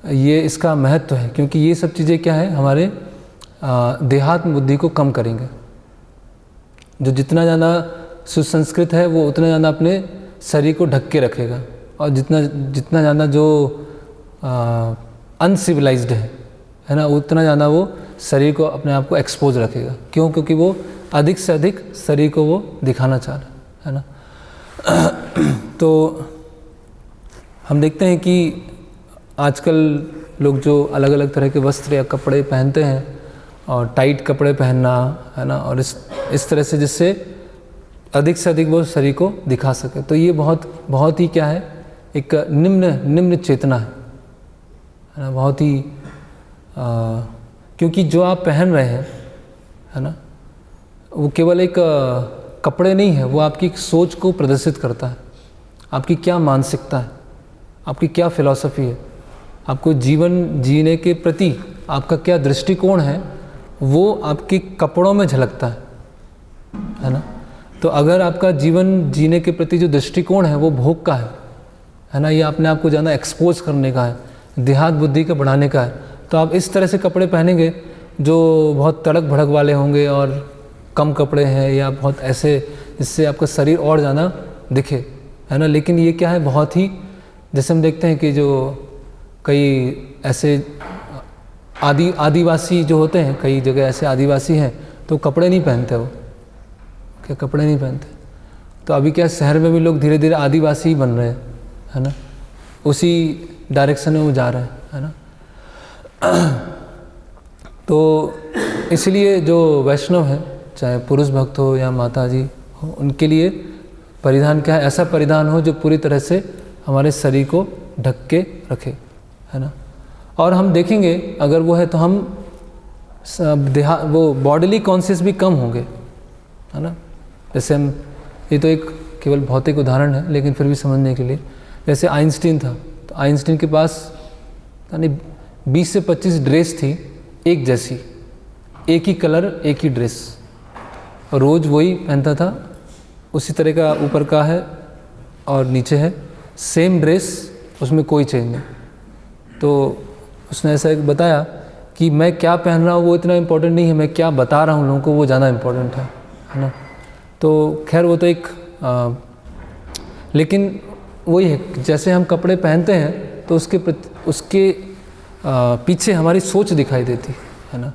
ये इसका महत्व है, क्योंकि ये सब चीज़ें क्या है, हमारे देहात्म बुद्धि को कम करेंगे। जो जितना ज़्यादा सुसंस्कृत है वो उतना ज़्यादा अपने शरीर को ढक के रखेगा, और जितना ज़्यादा जो अनसिविलाइज्ड है ना, उतना ज़्यादा वो शरीर को, अपने आप को एक्सपोज रखेगा। क्यों? क्योंकि वो अधिक से अधिक शरीर को वो दिखाना चाह रहा है ना। तो हम देखते हैं कि आजकल लोग जो अलग अलग तरह के वस्त्र या कपड़े पहनते हैं, और टाइट कपड़े पहनना है ना, और इस तरह से, जिससे अधिक से अधिक वो शरीर को दिखा सके। तो ये बहुत ही क्या है, एक निम्न चेतना है ना, बहुत ही क्योंकि जो आप पहन रहे हैं है ना, वो केवल एक कपड़े नहीं है, वो आपकी सोच को प्रदर्शित करता है। आपकी क्या मानसिकता है, आपकी क्या फिलॉसफी है, आपको जीवन जीने के प्रति आपका क्या दृष्टिकोण है, वो आपके कपड़ों में झलकता है ना। तो अगर आपका जीवन जीने के प्रति जो दृष्टिकोण है वो भोग का है ना, ये अपने आप को ज़्यादा एक्सपोज करने का है, देहात बुद्धि का बढ़ाने का है, तो आप इस तरह से कपड़े पहनेंगे जो बहुत तड़क भड़क वाले होंगे और कम कपड़े हैं, या बहुत ऐसे जिससे आपका शरीर और ज़्यादा दिखे है ना। लेकिन ये क्या है, बहुत ही, जैसे हम देखते हैं कि जो कई ऐसे आदिवासी जो होते हैं, कई जगह ऐसे आदिवासी हैं तो कपड़े नहीं पहनते, वो क्या कपड़े नहीं पहनते, तो अभी क्या शहर में भी लोग धीरे धीरे आदिवासी ही बन रहे हैं, है ना, उसी डायरेक्शन में वो जा रहे हैं, है ना। तो इसलिए जो वैष्णव है, चाहे पुरुष भक्त हो या माता जी हो, उनके लिए परिधान क्या है, ऐसा परिधान हो जो पूरी तरह से हमारे शरीर को ढक के रखे, है ना। और हम देखेंगे अगर वो है तो हम वो बॉडीली कॉन्शियस भी कम होंगे, है ना। जैसे हम, ये तो एक केवल भौतिक उदाहरण है लेकिन फिर भी समझने के लिए, जैसे आइंस्टीन था, तो आइंस्टीन के पास यानी 20 से 25 ड्रेस थी एक जैसी, एक ही कलर एक ही ड्रेस, और रोज़ वही पहनता था, उसी तरह का ऊपर का है और नीचे है, सेम ड्रेस, उसमें कोई चेंज नहीं। तो उसने ऐसा एक बताया कि मैं क्या पहन रहा हूँ वो इतना इम्पोर्टेंट नहीं है, मैं क्या बता रहा हूँ लोगों को वो ज़्यादा इम्पोर्टेंट है ना। तो खैर वो तो एक लेकिन वही है, जैसे हम कपड़े पहनते हैं तो उसके पीछे हमारी सोच दिखाई देती है ना।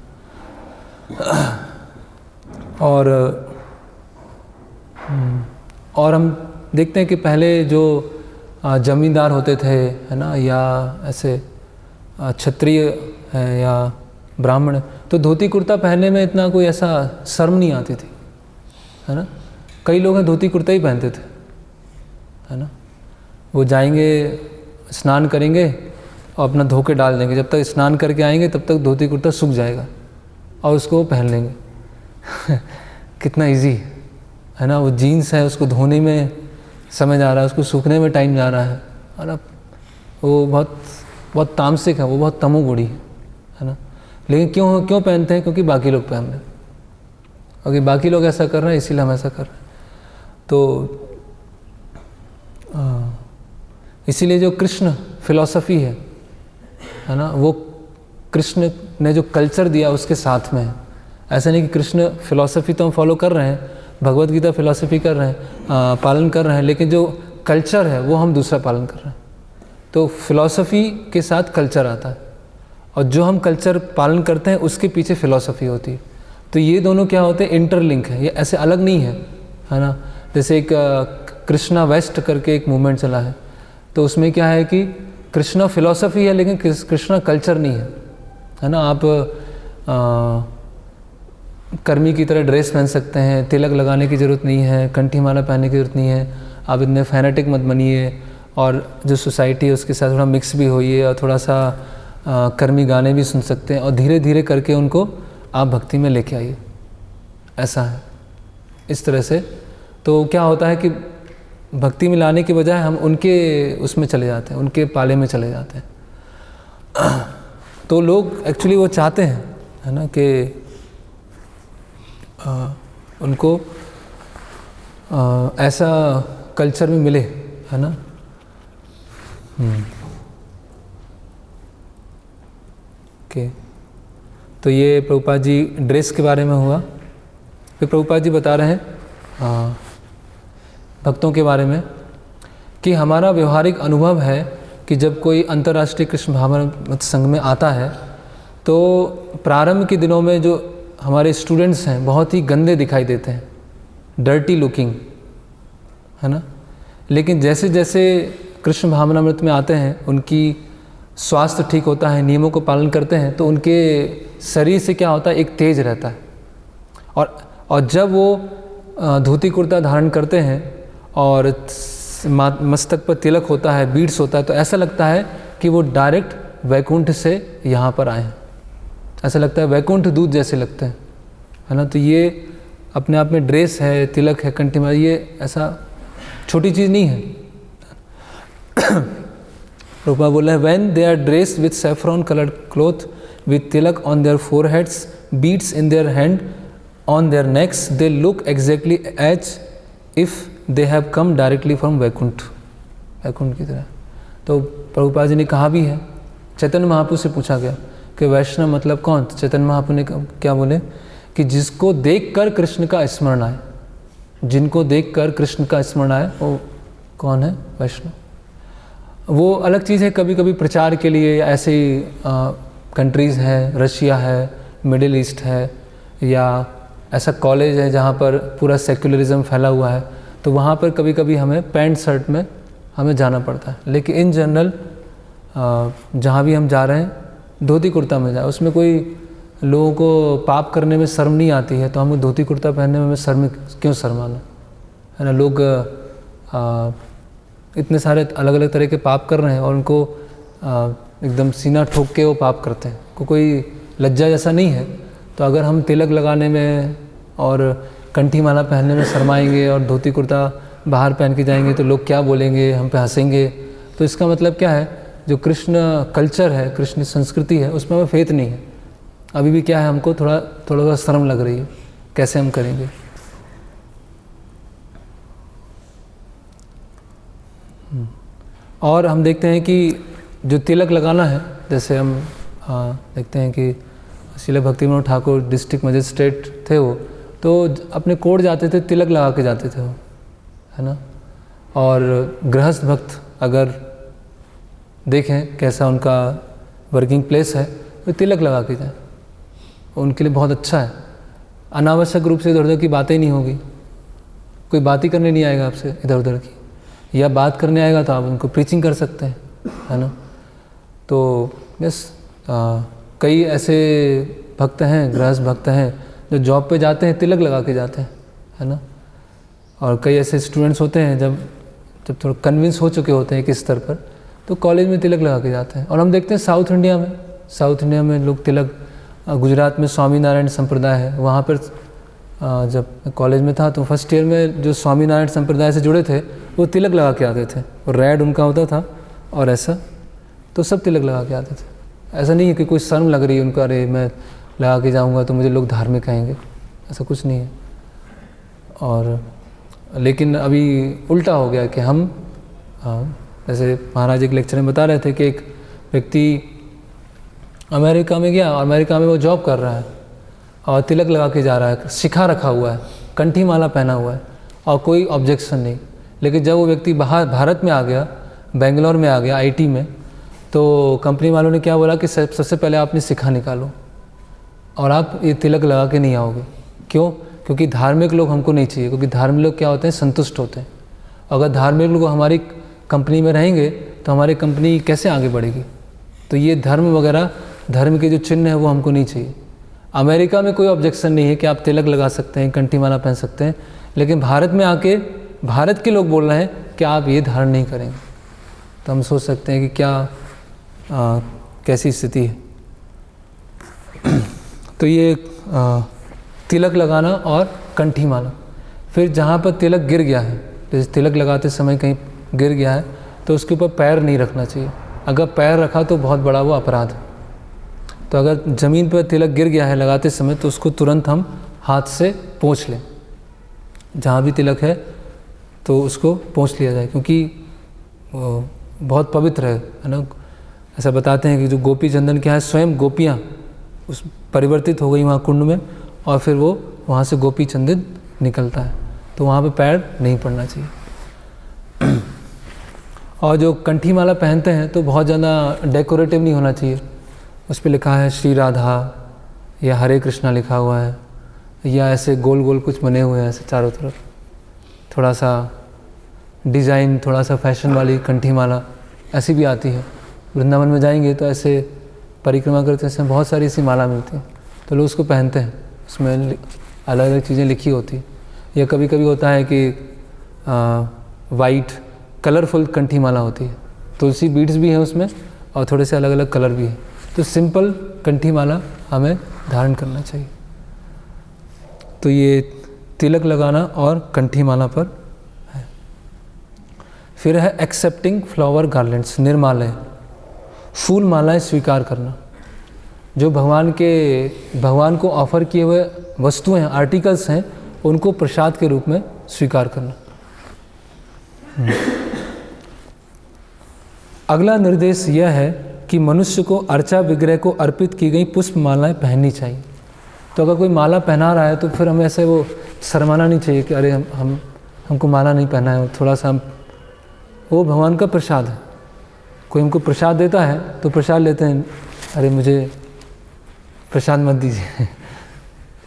और हम देखते हैं कि पहले जो जमींदार होते थे, है ना, या ऐसे क्षत्रिय है या ब्राह्मण, तो धोती कुर्ता पहनने में इतना कोई ऐसा शर्म नहीं आती थी, है ना। कई लोग हैं धोती कुर्ता ही पहनते थे, है ना। वो जाएंगे, स्नान करेंगे और अपना धो के डाल देंगे, जब तक स्नान करके आएंगे तब तक धोती कुर्ता सूख जाएगा और उसको पहन लेंगे। कितना इजी है ना। वो जीन्स है, उसको धोने में समय जा रहा है, उसको सूखने में टाइम जा रहा है ना। वो बहुत तामसिक है, वो बहुत तमोगुणी है ना। लेकिन क्यों पहनते हैं? क्योंकि बाकी लोग पहन रहे हैं, क्योंकि बाकी लोग ऐसा कर रहे हैं इसीलिए हम ऐसा कर रहे हैं। तो इसीलिए जो कृष्ण फिलॉसफी है ना, वो कृष्ण ने जो कल्चर दिया उसके साथ में है। ऐसा नहीं कि कृष्ण फिलॉसफी तो हम फॉलो कर रहे हैं, भगवत गीता फिलॉसफी कर रहे हैं, पालन कर रहे हैं, लेकिन जो कल्चर है वो हम दूसरा पालन कर रहे हैं। तो फिलॉसफी के साथ कल्चर आता है, और जो हम कल्चर पालन करते हैं उसके पीछे फिलॉसफी होती है। तो ये दोनों क्या होते हैं, इंटरलिंक है, ये ऐसे अलग नहीं है ना। जैसे एक कृष्णा वेस्ट करके एक मूवमेंट चला है, तो उसमें क्या है कि कृष्णा फिलॉसफी है लेकिन कृष्णा कल्चर नहीं है ना। आप कर्मी की तरह ड्रेस पहन सकते हैं, तिलक लगाने की ज़रूरत नहीं है, कंठी माला पहनने की ज़रूरत नहीं है, आप इतने फैनेटिक मत बनिए, और जो सोसाइटी है उसके साथ थोड़ा मिक्स भी होइए, और थोड़ा सा कर्मी गाने भी सुन सकते हैं, और धीरे धीरे करके उनको आप भक्ति में लेके आइए। ऐसा है, इस तरह से। तो क्या होता है कि भक्ति में लाने के बजाय हम उनके उसमें चले जाते हैं, उनके पाले में चले जाते हैं। तो लोग एक्चुअली वो चाहते हैं, है ना, कि उनको ऐसा कल्चर भी मिले, है ना। ओके, तो ये प्रभुपाद जी ड्रेस के बारे में हुआ। फिर प्रभुपाद जी बता रहे हैं भक्तों के बारे में कि हमारा व्यवहारिक अनुभव है कि जब कोई अंतर्राष्ट्रीय कृष्ण भावनामृत संघ में आता है तो प्रारंभ के दिनों में जो हमारे स्टूडेंट्स हैं बहुत ही गंदे दिखाई देते हैं, डर्टी लुकिंग, है ना। लेकिन जैसे जैसे कृष्ण भावनामृत में आते हैं, उनकी स्वास्थ्य ठीक होता है, नियमों को पालन करते हैं, तो उनके शरीर से क्या होता है, एक तेज रहता है। और जब वो धोती कुर्ता धारण करते हैं और मस्तक पर तिलक होता है, बीड्स होता है, तो ऐसा लगता है कि वो डायरेक्ट वैकुंठ से यहाँ पर आए हैं। ऐसा लगता है वैकुंठ दूत जैसे लगते हैं, है ना। तो ये अपने आप में ड्रेस है, तिलक है, कंठी में, ये ऐसा छोटी चीज़ नहीं है। रूपा बोला है, when they are dressed with saffron coloured cloth with tilak on their foreheads, beads in their hand, on their necks, they look exactly as if they have come directly from Vaikuntha, Vaikuntha की तरह। तो प्रभुपाद जी ने कहा भी है, चैतन्य महाप्रभु से पूछा गया कि वैष्णव मतलब कौन? तो चैतन्य महाप्रभु ने क्या बोले कि जिसको देखकर कृष्ण का स्मरण आए, जिनको देखकर कृष्ण का स्मरण आए वो कौन है? वैष्णव। वो अलग चीज़ है, कभी कभी प्रचार के लिए ऐसे कंट्रीज़ हैं, रशिया है, मिडिल ईस्ट है, या ऐसा कॉलेज है जहाँ पर पूरा सेक्युलरिज्म फैला हुआ है, तो वहाँ पर कभी कभी हमें पैंट शर्ट में हमें जाना पड़ता है। लेकिन इन जनरल जहाँ भी हम जा रहे हैं धोती कुर्ता में जाए, उसमें कोई लोगों को पाप करने में शर्म नहीं आती है, तो हमें धोती कुर्ता पहनने में हमें शर्म क्यों शर्माना है ना। लोग इतने सारे अलग अलग तरह के पाप कर रहे हैं और उनको एकदम सीना ठोक के वो पाप करते हैं, कोई लज्जा जैसा नहीं है। तो अगर हम तिलक लगाने में और कंठी माला पहनने में शर्माएंगे और धोती कुर्ता बाहर पहन के जाएंगे तो लोग क्या बोलेंगे, हम पे हंसेंगे, तो इसका मतलब क्या है, जो कृष्ण कल्चर है, कृष्ण संस्कृति है, उसमें हमें फेथ नहीं है। अभी भी क्या है, हमको थोड़ा शर्म लग रही है, कैसे हम करेंगे। और हम देखते हैं कि जो तिलक लगाना है, जैसे हम देखते हैं कि श्रील भक्ति विनोद ठाकुर डिस्ट्रिक्ट मजिस्ट्रेट थे वो, तो अपने कोर्ट जाते थे तिलक लगा के जाते थे वो, है ना। और गृहस्थ भक्त अगर देखें कैसा उनका वर्किंग प्लेस है, तो तिलक लगा के जाए, उनके लिए बहुत अच्छा है। अनावश्यक रूप से इधर उधर की बातें नहीं होगी, कोई बात ही करने नहीं आएगा आपसे इधर उधर की, या बात करने आएगा तो आप उनको प्रीचिंग कर सकते हैं, है ना। तो बस कई ऐसे भक्त हैं, गृहस्थ भक्त हैं, जो जॉब पे जाते हैं तिलक लगा के जाते हैं, है ना। और कई ऐसे स्टूडेंट्स होते हैं जब थोड़ा कन्विंस हो चुके होते हैं एक स्तर पर, तो कॉलेज में तिलक लगा के जाते हैं। और हम देखते हैं साउथ इंडिया में लोग तिलक, गुजरात में स्वामीनारायण संप्रदाय है, वहाँ पर जब कॉलेज में था तो फर्स्ट ईयर में जो स्वामीनारायण संप्रदाय से जुड़े थे वो तिलक लगा के आते थे, और रेड उनका होता था और ऐसा, तो सब तिलक लगा के आते थे। ऐसा नहीं है कि कोई शर्म लग रही है उनको, अरे मैं लगा के जाऊंगा तो मुझे लोग धार्मिक कहेंगे, ऐसा कुछ नहीं है। और लेकिन अभी उल्टा हो गया कि हम जैसे महाराज एक लेक्चर में बता रहे थे कि एक व्यक्ति अमेरिका में गया और अमेरिका में वो जॉब कर रहा है और तिलक लगा के जा रहा है, शिखा रखा हुआ है, कंठी माला पहना हुआ है और कोई ऑब्जेक्शन नहीं। लेकिन जब वो व्यक्ति बाहर भारत में आ गया, बेंगलोर में आ गया आईटी में, तो कंपनी वालों ने क्या बोला कि सबसे पहले आपने शिखा निकालो और आप ये तिलक लगा के नहीं आओगे। क्यों? क्योंकि धार्मिक लोग हमको नहीं चाहिए, क्योंकि धार्मिक लोग क्या होते हैं, संतुष्ट होते हैं। अगर धार्मिक लोग हमारी कंपनी में रहेंगे तो हमारी कंपनी कैसे आगे बढ़ेगी। तो ये धर्म वगैरह, धर्म के जो चिन्ह है वो हमको नहीं चाहिए। अमेरिका में कोई ऑब्जेक्शन नहीं है कि आप तिलक लगा सकते हैं, कंठी माला पहन सकते हैं, लेकिन भारत में आके भारत के लोग बोल रहे हैं कि आप ये धारण नहीं करेंगे। तो हम सोच सकते हैं कि क्या कैसी स्थिति है। तो ये तिलक लगाना और कंठी माला। फिर जहाँ पर तिलक गिर गया है, जैसे तिलक लगाते समय कहीं गिर गया है तो उसके ऊपर पैर नहीं रखना चाहिए। अगर पैर रखा तो बहुत बड़ा वो अपराध है। तो अगर ज़मीन पर तिलक गिर गया है लगाते समय तो उसको तुरंत हम हाथ से पोंछ लें, जहाँ भी तिलक है तो उसको पोंछ लिया जाए, क्योंकि बहुत पवित्र है ना। ऐसा बताते हैं कि जो गोपी चंदन क्या है, स्वयं गोपियाँ उस परिवर्तित हो गई वहाँ कुंड में, और फिर वो वहाँ से गोपी चंदन निकलता है, तो वहाँ पे पैर नहीं पड़ना चाहिए। और जो कंठी माला पहनते हैं तो बहुत ज़्यादा डेकोरेटिव नहीं होना चाहिए। उस पर लिखा है श्री राधा या हरे कृष्णा लिखा हुआ है, या ऐसे गोल गोल कुछ बने हुए हैं ऐसे चारों तरफ, थोड़ा सा डिज़ाइन, थोड़ा सा फैशन वाली कंठी माला ऐसी भी आती है। वृंदावन में जाएंगे तो ऐसे परिक्रमा करते हैं, बहुत सारी ऐसी माला मिलती हैं, तो लोग उसको पहनते हैं, उसमें अलग अलग चीज़ें लिखी होती हैं। या कभी कभी होता है कि वाइट कलरफुल कंठी माला होती है, तुलसी बीड्स भी हैं उसमें और थोड़े से अलग अलग कलर भी हैं। तो सिंपल कंठी माला हमें धारण करना चाहिए। तो ये तिलक लगाना और कंठी माला पर है। फिर है एक्सेप्टिंग फ्लावर गार्लेंड्स, निर्मालय, फूल मालाएं स्वीकार करना। जो भगवान को ऑफर किए हुए वस्तुएं हैं, आर्टिकल्स हैं, उनको प्रसाद के रूप में स्वीकार करना। अगला निर्देश यह है कि मनुष्य को अर्चा विग्रह को अर्पित की गई पुष्प मालाएं पहननी चाहिए। तो अगर कोई माला पहना रहा है तो फिर हमें ऐसे वो शर्माना नहीं चाहिए कि अरे हमको माला नहीं पहना है। थोड़ा सा वो भगवान का प्रसाद है, कोई हमको प्रसाद देता है तो प्रसाद लेते हैं, अरे मुझे प्रसाद मत दीजिए।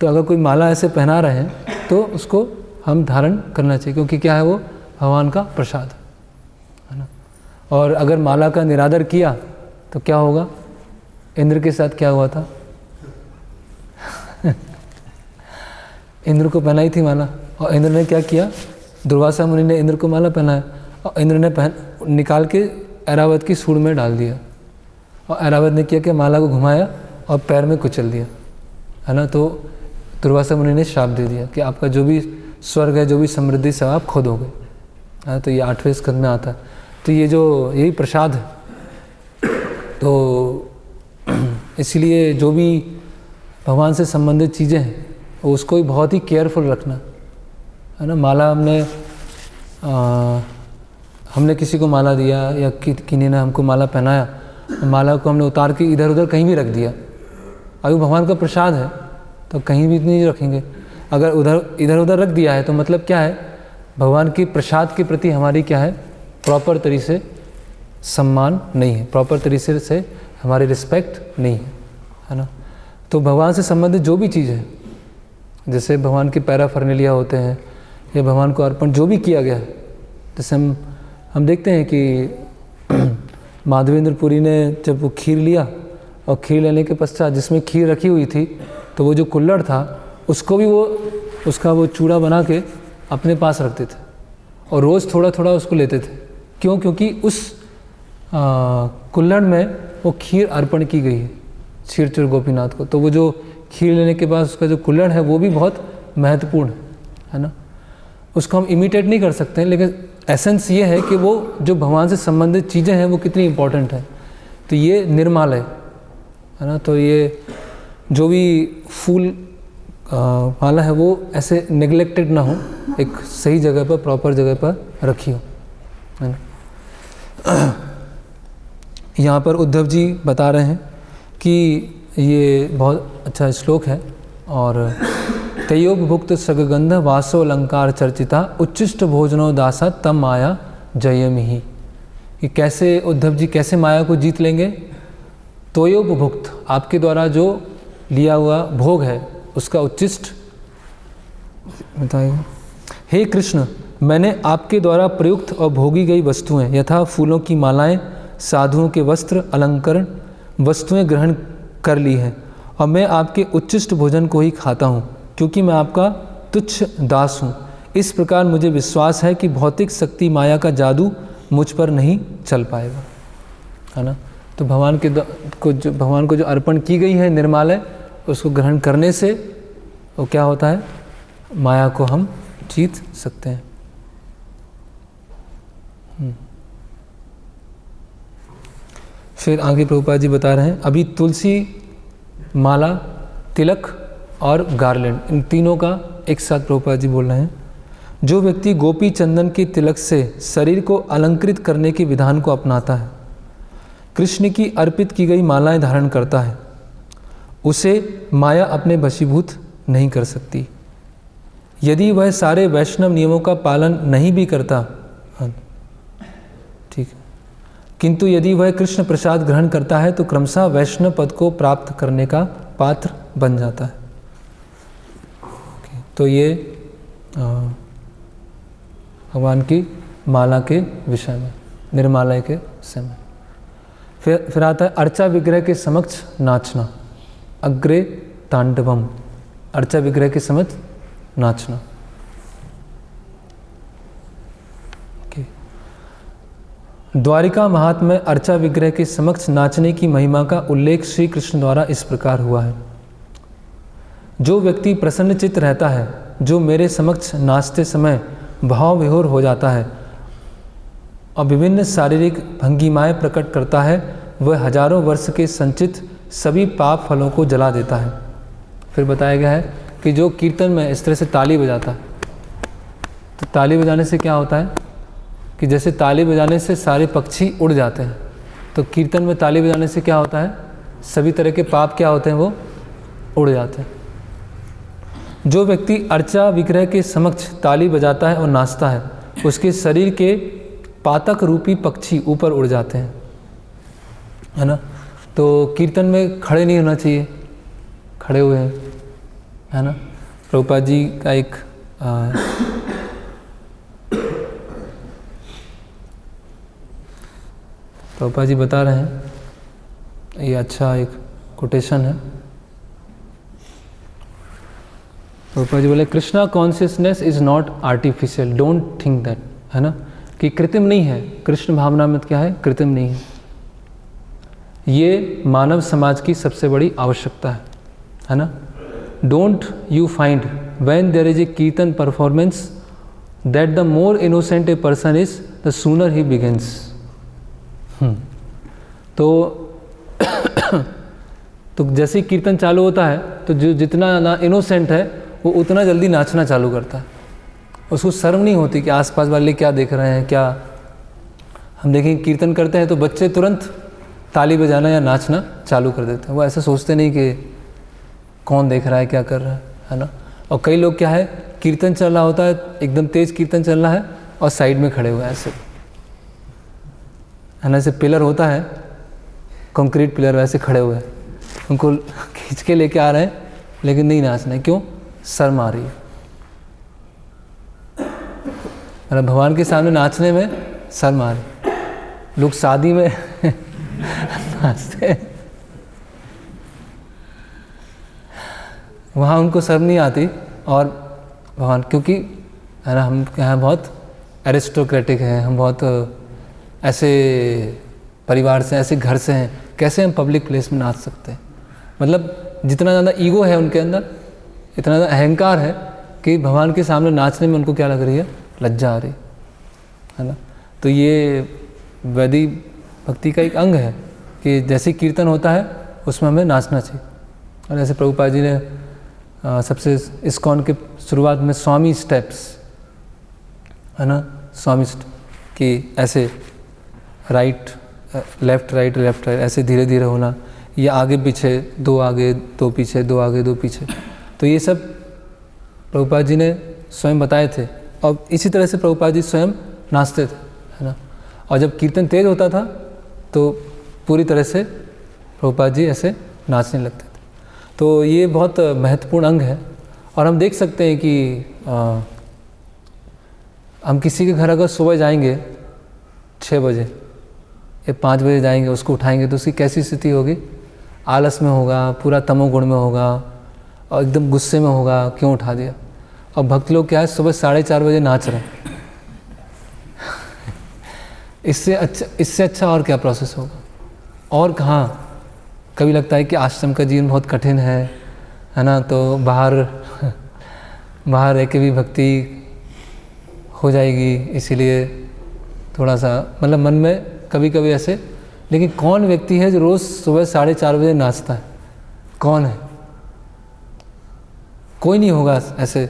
तो अगर कोई माला ऐसे पहना रहे हैं तो उसको हम धारण करना चाहिए, क्योंकि क्या है, वो भगवान का प्रसाद है ना। और अगर माला का निरादर किया तो क्या होगा? इंद्र के साथ क्या हुआ था? इंद्र को पहनाई थी माला, और इंद्र ने क्या किया? दुर्वासा मुनि ने इंद्र को माला पहनाया, और इंद्र ने निकाल के ऐरावत की सूंड में डाल दिया, और ऐरावत ने किया कि माला को घुमाया और पैर में कुचल दिया, है ना। तो दुर्वासा मुनि ने श्राप दे दिया कि आपका जो भी स्वर्ग है, जो भी समृद्धि, सब आप खो दोगे, है। तो ये 8वें स्कंद में आता है। तो ये जो यही प्रसाद है, तो इसलिए जो भी भगवान से संबंधित चीज़ें हैं उसको ही बहुत ही केयरफुल रखना, है ना। माला हमने किसी को माला दिया या किन्हीं ने हमको माला पहनाया, माला को हमने उतार के इधर उधर कहीं भी रख दिया, अभी भगवान का प्रसाद है तो कहीं भी नहीं रखेंगे। अगर इधर उधर रख दिया है तो मतलब क्या है? भगवान के प्रसाद के प्रति हमारी क्या है? प्रॉपर तरीके से सम्मान नहीं है, प्रॉपर तरीके से हमारी रिस्पेक्ट नहीं है ना। तो भगवान से संबंधित जो भी चीज़ है, जैसे भगवान के पैराफर्नेलिया होते हैं या भगवान को अर्पण जो भी किया गया है, जैसे हम देखते हैं कि माधवेंद्र पुरी ने जब वो खीर लिया, और खीर लेने के पश्चात जिसमें खीर रखी हुई थी, तो वो जो कुल्हड़ था उसको भी उसका वो चूड़ा बना के अपने पास रखते थे, और रोज़ थोड़ा थोड़ा उसको लेते थे। क्यों? क्योंकि उस कुल्हड़ में वो खीर अर्पण की गई है क्षीरचोर गोपीनाथ को। तो वो जो खीर लेने के बाद उसका जो कुल्हड़ है वो भी बहुत महत्वपूर्ण है ना। उसको हम इमिटेट नहीं कर सकते हैं, लेकिन एसेंस ये है कि वो जो भगवान से संबंधित चीज़ें हैं वो कितनी इम्पोर्टेंट है। तो ये निर्माल है ना। तो ये जो भी फूल माला है वो ऐसे नेग्लेक्टेड ना हो, एक सही जगह पर, प्रॉपर जगह पर रखी हो, है ना। यहाँ पर उद्धव जी बता रहे हैं कि ये बहुत अच्छा श्लोक है, और तयोपभुक्त सगगंध वासो अलंकार चर्चिता उच्चिष्ट भोजनो दासा तम माया जयमिहि। कि कैसे उद्धव जी कैसे माया को जीत लेंगे? तयोपभुक्त, आपके द्वारा जो लिया हुआ भोग है उसका उच्चिष्ट बताइए। हे कृष्ण, मैंने आपके द्वारा प्रयुक्त और भोगी गई वस्तुएं यथा फूलों की मालाएं, साधुओं के वस्त्र, अलंकरण वस्तुएं ग्रहण कर ली हैं, और मैं आपके उच्चिष्ट भोजन को ही खाता हूँ, क्योंकि मैं आपका तुच्छ दास हूँ। इस प्रकार मुझे विश्वास है कि भौतिक शक्ति माया का जादू मुझ पर नहीं चल पाएगा, है ना। तो भगवान को जो अर्पण की गई है निर्मालय, उसको ग्रहण करने से वो क्या होता है? माया को हम जीत सकते हैं। फिर आगे प्रभुपाद जी बता रहे हैं, अभी तुलसी माला, तिलक और गार्लैंड, इन तीनों का एक साथ प्रभुपाद जी बोल रहे हैं। जो व्यक्ति गोपी चंदन के तिलक से शरीर को अलंकृत करने के विधान को अपनाता है, कृष्ण की अर्पित की गई मालाएं धारण करता है, उसे माया अपने वशीभूत नहीं कर सकती। यदि वह सारे वैष्णव नियमों का पालन नहीं भी करता, ठीक है, किंतु यदि वह कृष्ण प्रसाद ग्रहण करता है तो क्रमशः वैष्णव पद को प्राप्त करने का पात्र बन जाता है। तो ये भगवान की माला के विषय में, निर्मालय के विषय में। फिर आता है अर्चा विग्रह के समक्ष नाचना, अग्रे तांडवम। अर्चा विग्रह के समक्ष नाचना। द्वारिका महात्म्य में अर्चा विग्रह के समक्ष नाचने की महिमा का उल्लेख श्री कृष्ण द्वारा इस प्रकार हुआ है। जो व्यक्ति प्रसन्नचित्त रहता है, जो मेरे समक्ष नाचते समय भाव विभोर हो जाता है और विभिन्न शारीरिक भंगिमाएं प्रकट करता है, वह हजारों वर्ष के संचित सभी पाप फलों को जला देता है। फिर बताया गया है कि जो कीर्तन में इस तरह से ताली बजाता है, तो ताली बजाने से क्या होता है कि जैसे ताली बजाने से सारे पक्षी उड़ जाते हैं, तो कीर्तन में ताली बजाने से क्या होता है, सभी तरह के पाप क्या होते हैं, वो उड़ जाते हैं। जो व्यक्ति अर्चा विग्रह के समक्ष ताली बजाता है और नाचता है, उसके शरीर के पातक रूपी पक्षी ऊपर उड़ जाते हैं, है ना। तो कीर्तन में खड़े नहीं होना चाहिए, खड़े हुए हैं, है ना। प्रभुपाद जी का एक प्रभुपाद जी बता रहे हैं, ये अच्छा एक कोटेशन है। प्रभुपाद जी बोले Krishna consciousness is not artificial, don't think that, है ना, कि कृत्रिम नहीं है। कृष्ण भावना में क्या है, कृत्रिम नहीं है। ये मानव समाज की सबसे बड़ी आवश्यकता है ना। Don't you find when there is a kirtan performance that the more innocent a person is the sooner he begins. तो जैसे ही कीर्तन चालू होता है तो जो जितना ना इनोसेंट है वो उतना जल्दी नाचना चालू करता है। उसको शर्म नहीं होती कि आसपास वाले क्या देख रहे हैं। क्या हम देखें कीर्तन करते हैं तो बच्चे तुरंत ताली बजाना या नाचना चालू कर देते हैं। वो ऐसा सोचते नहीं कि कौन देख रहा है, क्या कर रहा है ना। और कई लोग क्या है, कीर्तन चल रहा होता है, एकदम तेज कीर्तन चल रहा है और साइड में खड़े हुए हैं ऐसे, है ना। ऐसे पिलर होता है, कंक्रीट पिलर, वैसे खड़े हुए हैं, उनको खींच के लेके आ रहे हैं लेकिन नहीं नाचना है। क्यों? शर्म आ रही है। भगवान के सामने नाचने में शर्म आ रही। लोग शादी में नाचते हैं, वहाँ उनको शर्म नहीं आती। और भगवान, क्योंकि है ना, हम यहाँ बहुत एरिस्टोक्रेटिक हैं, हम बहुत ऐसे परिवार से, ऐसे घर से हैं, कैसे हम पब्लिक प्लेस में नाच सकते हैं। मतलब जितना ज़्यादा ईगो है उनके अंदर, इतना ज़्यादा अहंकार है कि भगवान के सामने नाचने में उनको क्या लग रही है, लज्जा आ रही है ना। तो ये वैदिक भक्ति का एक अंग है कि जैसे कीर्तन होता है उसमें हमें नाचना चाहिए। और जैसे प्रभुपाद जी ने सबसे इस्कॉन के शुरुआत में स्वामी स्टेप्स, है ना, स्वामी कि ऐसे right left right left right, ऐसे धीरे धीरे होना, या आगे पीछे, दो आगे दो पीछे, दो आगे दो पीछे। तो ये सब प्रभुपाद जी ने स्वयं बताए थे और इसी तरह से प्रभुपाद जी स्वयं नाचते थे, है ना। और जब कीर्तन तेज होता था तो पूरी तरह से प्रभुपाद जी ऐसे नाचने लगते थे। तो ये बहुत महत्वपूर्ण अंग है। और हम देख सकते हैं कि हम किसी के घर अगर सुबह जाएंगे 6 बजे या 5 बजे जाएंगे, उसको उठाएंगे तो उसकी कैसी स्थिति होगी? आलस में होगा, पूरा तमोगुण में होगा और एकदम गुस्से में होगा, क्यों उठा दिया। और भक्त लोग क्या है, सुबह 4:30 बजे नाच रहे हैं। इससे अच्छा और क्या प्रोसेस होगा? और कहाँ कभी लगता है कि आश्रम का जीवन बहुत कठिन है ना, तो बाहर रह के भी भक्ति हो जाएगी, इसीलिए थोड़ा सा मतलब मन में कभी कभी ऐसे। लेकिन कौन व्यक्ति है जो रोज़ सुबह 4:30 बजे नाचता है? कौन है? कोई नहीं होगा ऐसे,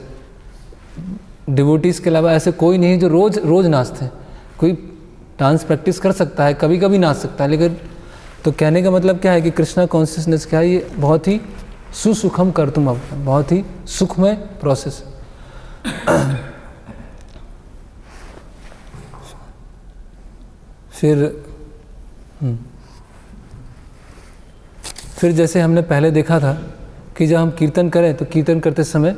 डिवोटीज़ के अलावा ऐसे कोई नहीं जो रोज़ नाचते हैं। कोई डांस प्रैक्टिस कर सकता है, कभी कभी नाच सकता है, लेकिन तो कहने का मतलब क्या है कि कृष्णा कॉन्शियसनेस क्या है, ये बहुत ही सुसुखम कर्तुम, बहुत ही सुखमय प्रोसेस। फिर जैसे हमने पहले देखा था कि जब हम कीर्तन करें तो कीर्तन करते समय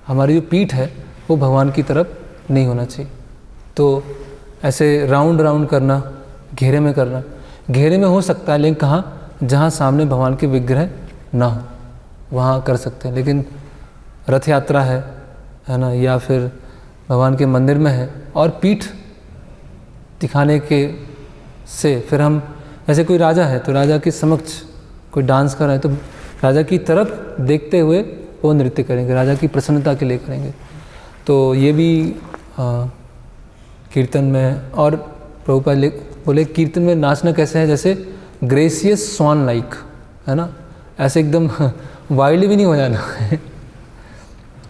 हमारी जो पीठ है वो भगवान की तरफ नहीं होना चाहिए। तो ऐसे राउंड करना, घेरे में करना, घेरे में हो सकता है, लेकिन कहाँ? जहाँ सामने भगवान के विग्रह ना हो वहाँ कर सकते हैं। लेकिन रथ यात्रा है ना, या फिर भगवान के मंदिर में है और पीठ दिखाने के से फिर हम, जैसे कोई राजा है तो राजा के समक्ष कोई डांस कर रहा है तो राजा की तरफ देखते हुए वो नृत्य करेंगे, राजा की प्रसन्नता के लिए करेंगे। तो ये भी कीर्तन में। और प्रभुपाद बोले कीर्तन में नाचना कैसे है, जैसे ग्रेसियस स्वान लाइक, है ना, ऐसे एकदम वाइल्ड भी नहीं हो जाना है।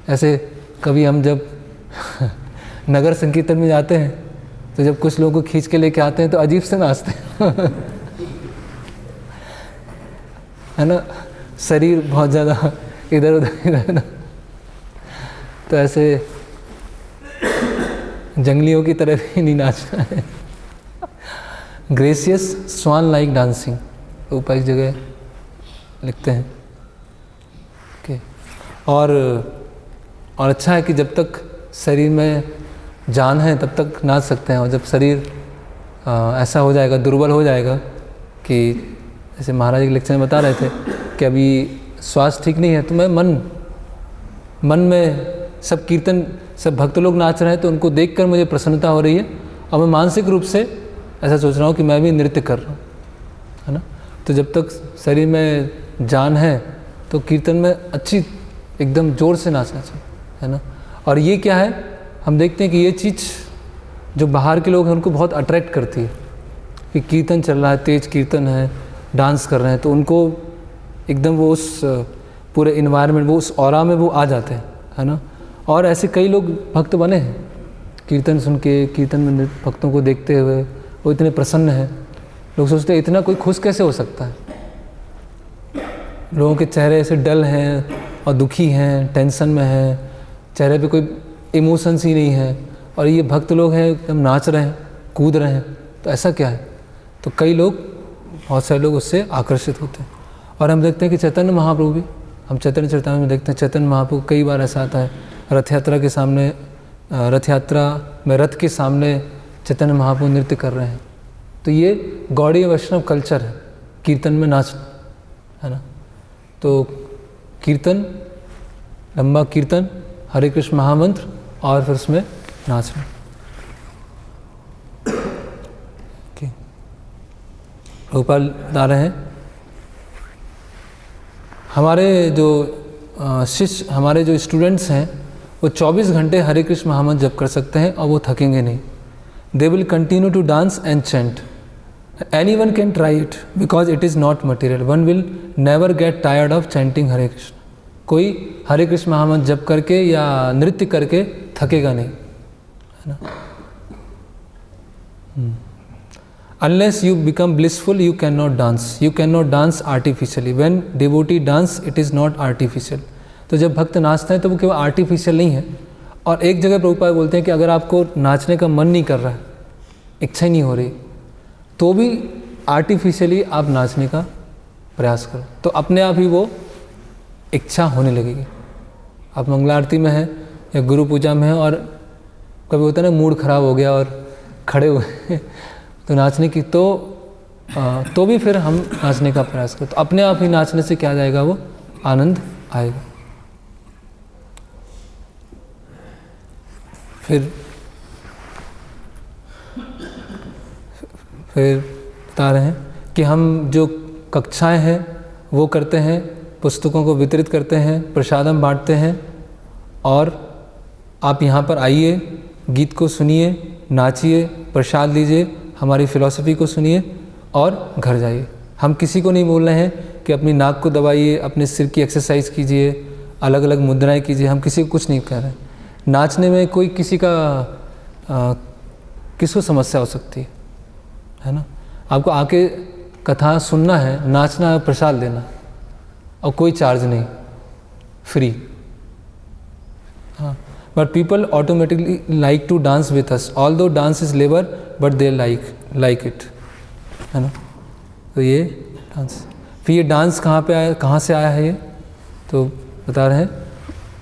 ऐसे कभी हम जब नगर संकीर्तन में जाते हैं तो जब कुछ लोगों को खींच के लेके आते हैं तो अजीब से नाचते हैं है ना, शरीर बहुत ज़्यादा इधर उधर तो ऐसे जंगलियों की तरह भी नहीं नाचना है। ग्रेसियस स्वान लाइक डांसिंग ऊपर एक जगह लिखते हैं। ओके। और अच्छा है कि जब तक शरीर में जान है तब तक नाच सकते हैं, और जब शरीर ऐसा हो जाएगा, दुर्बल हो जाएगा कि जैसे महाराज के लेक्चर में बता रहे थे कि अभी स्वास्थ्य ठीक नहीं है, तो मैं मन में सब कीर्तन, सब भक्त लोग नाच रहे हैं तो उनको देखकर मुझे प्रसन्नता हो रही है, और मैं मानसिक रूप से ऐसा सोच रहा हूँ कि मैं भी नृत्य कर रहा हूँ, है ना। तो जब तक शरीर में जान है तो कीर्तन में अच्छी एकदम ज़ोर से नाचना चाहिए, है ना। और ये क्या है, हम देखते हैं कि ये चीज़ जो बाहर के लोग हैं उनको बहुत अट्रैक्ट करती है कि कीर्तन चल रहा है, तेज कीर्तन है, डांस कर रहे हैं, तो उनको एकदम वो उस पूरे इन्वायरमेंट, वो उस ऑरा में वो आ जाते हैं, है ना। और ऐसे कई लोग भक्त बने हैं कीर्तन सुन के, कीर्तन में भक्तों को देखते हुए वो इतने प्रसन्न हैं। लोग सोचते हैं इतना कोई खुश कैसे हो सकता है, लोगों के चेहरे ऐसे डल हैं और दुखी हैं, टेंशन में हैं, चेहरे पे कोई इमोशंस ही नहीं है, और ये भक्त लोग हैं एकदम नाच रहे हैं, कूद रहे हैं, तो ऐसा क्या है। तो कई लोग, बहुत सारे लोग उससे आकर्षित होते हैं। और हम देखते हैं कि चैतन्य महाप्रभु भी, हम चैतन्य चरितामृत में देखते हैं चैतन्य महाप्रभु कई बार ऐसा आता है, रथ यात्रा के सामने, रथ यात्रा में रथ के सामने चैतन्य महाप्रभु नृत्य कर रहे हैं। तो ये गौड़ीय वैष्णव कल्चर है, कीर्तन में नाचना, है ना। तो कीर्तन, लंबा कीर्तन, हरे कृष्ण महामंत्र, और फिर उसमें नाचना। प्रभुपाद बता रहे हैं हमारे जो शिष्य, हमारे जो स्टूडेंट्स हैं वो 24 घंटे हरे कृष्ण महामंत्र जप कर सकते हैं और वो थकेंगे नहीं। They will continue to dance and chant, anyone can try it because it is not material, one will never get tired of chanting Hare Krishna. कोई हरे कृष्ण महामंत्र जप करके या नृत्य करके थकेगा नहीं, है ना। Unless you become blissful, you cannot dance. You cannot dance artificially. When devotee dance, it is not artificial. तो जब भक्त नाचते हैं तो वो केवल आर्टिफिशियल नहीं है। और एक जगह प्रभुपाद बोलते हैं कि अगर आपको नाचने का मन नहीं कर रहा है, इच्छा ही नहीं हो रही, तो भी आर्टिफिशियली आप नाचने का प्रयास करो, तो अपने आप ही वो इच्छा होने लगेगी। आप मंगला आरती में हैं या गुरु पूजा में हैं और कभी होता है ना मूड खराब हो गया और खड़े हुए तो नाचने की, तो भी फिर हम नाचने का प्रयास करें, तो अपने आप ही नाचने से क्या जाएगा, वो आनंद आएगा। फिर बता रहे हैं कि हम जो कक्षाएं हैं वो करते हैं, पुस्तकों को वितरित करते हैं, प्रसादम बांटते हैं, और आप यहाँ पर आइए, गीत को सुनिए, नाचिए, प्रसाद लीजिए, हमारी फ़िलॉसफ़ी को सुनिए और घर जाइए। हम किसी को नहीं बोल रहे हैं कि अपनी नाक को दबाइए, अपने सिर की एक्सरसाइज कीजिए, अलग अलग मुद्राएं कीजिए, हम किसी को कुछ नहीं कह रहे हैं। नाचने में कोई किसी का किसको समस्या हो सकती है ना। आपको आके कथा सुनना है, नाचना है, प्रसाद देना, और कोई चार्ज नहीं, फ्री। हाँ, but people automatically like to dance with us, although dance is labor, but they like it, है ना। तो ये डांस, फिर ये डांस कहाँ पे आया, कहाँ से आया है ये, तो बता रहे हैं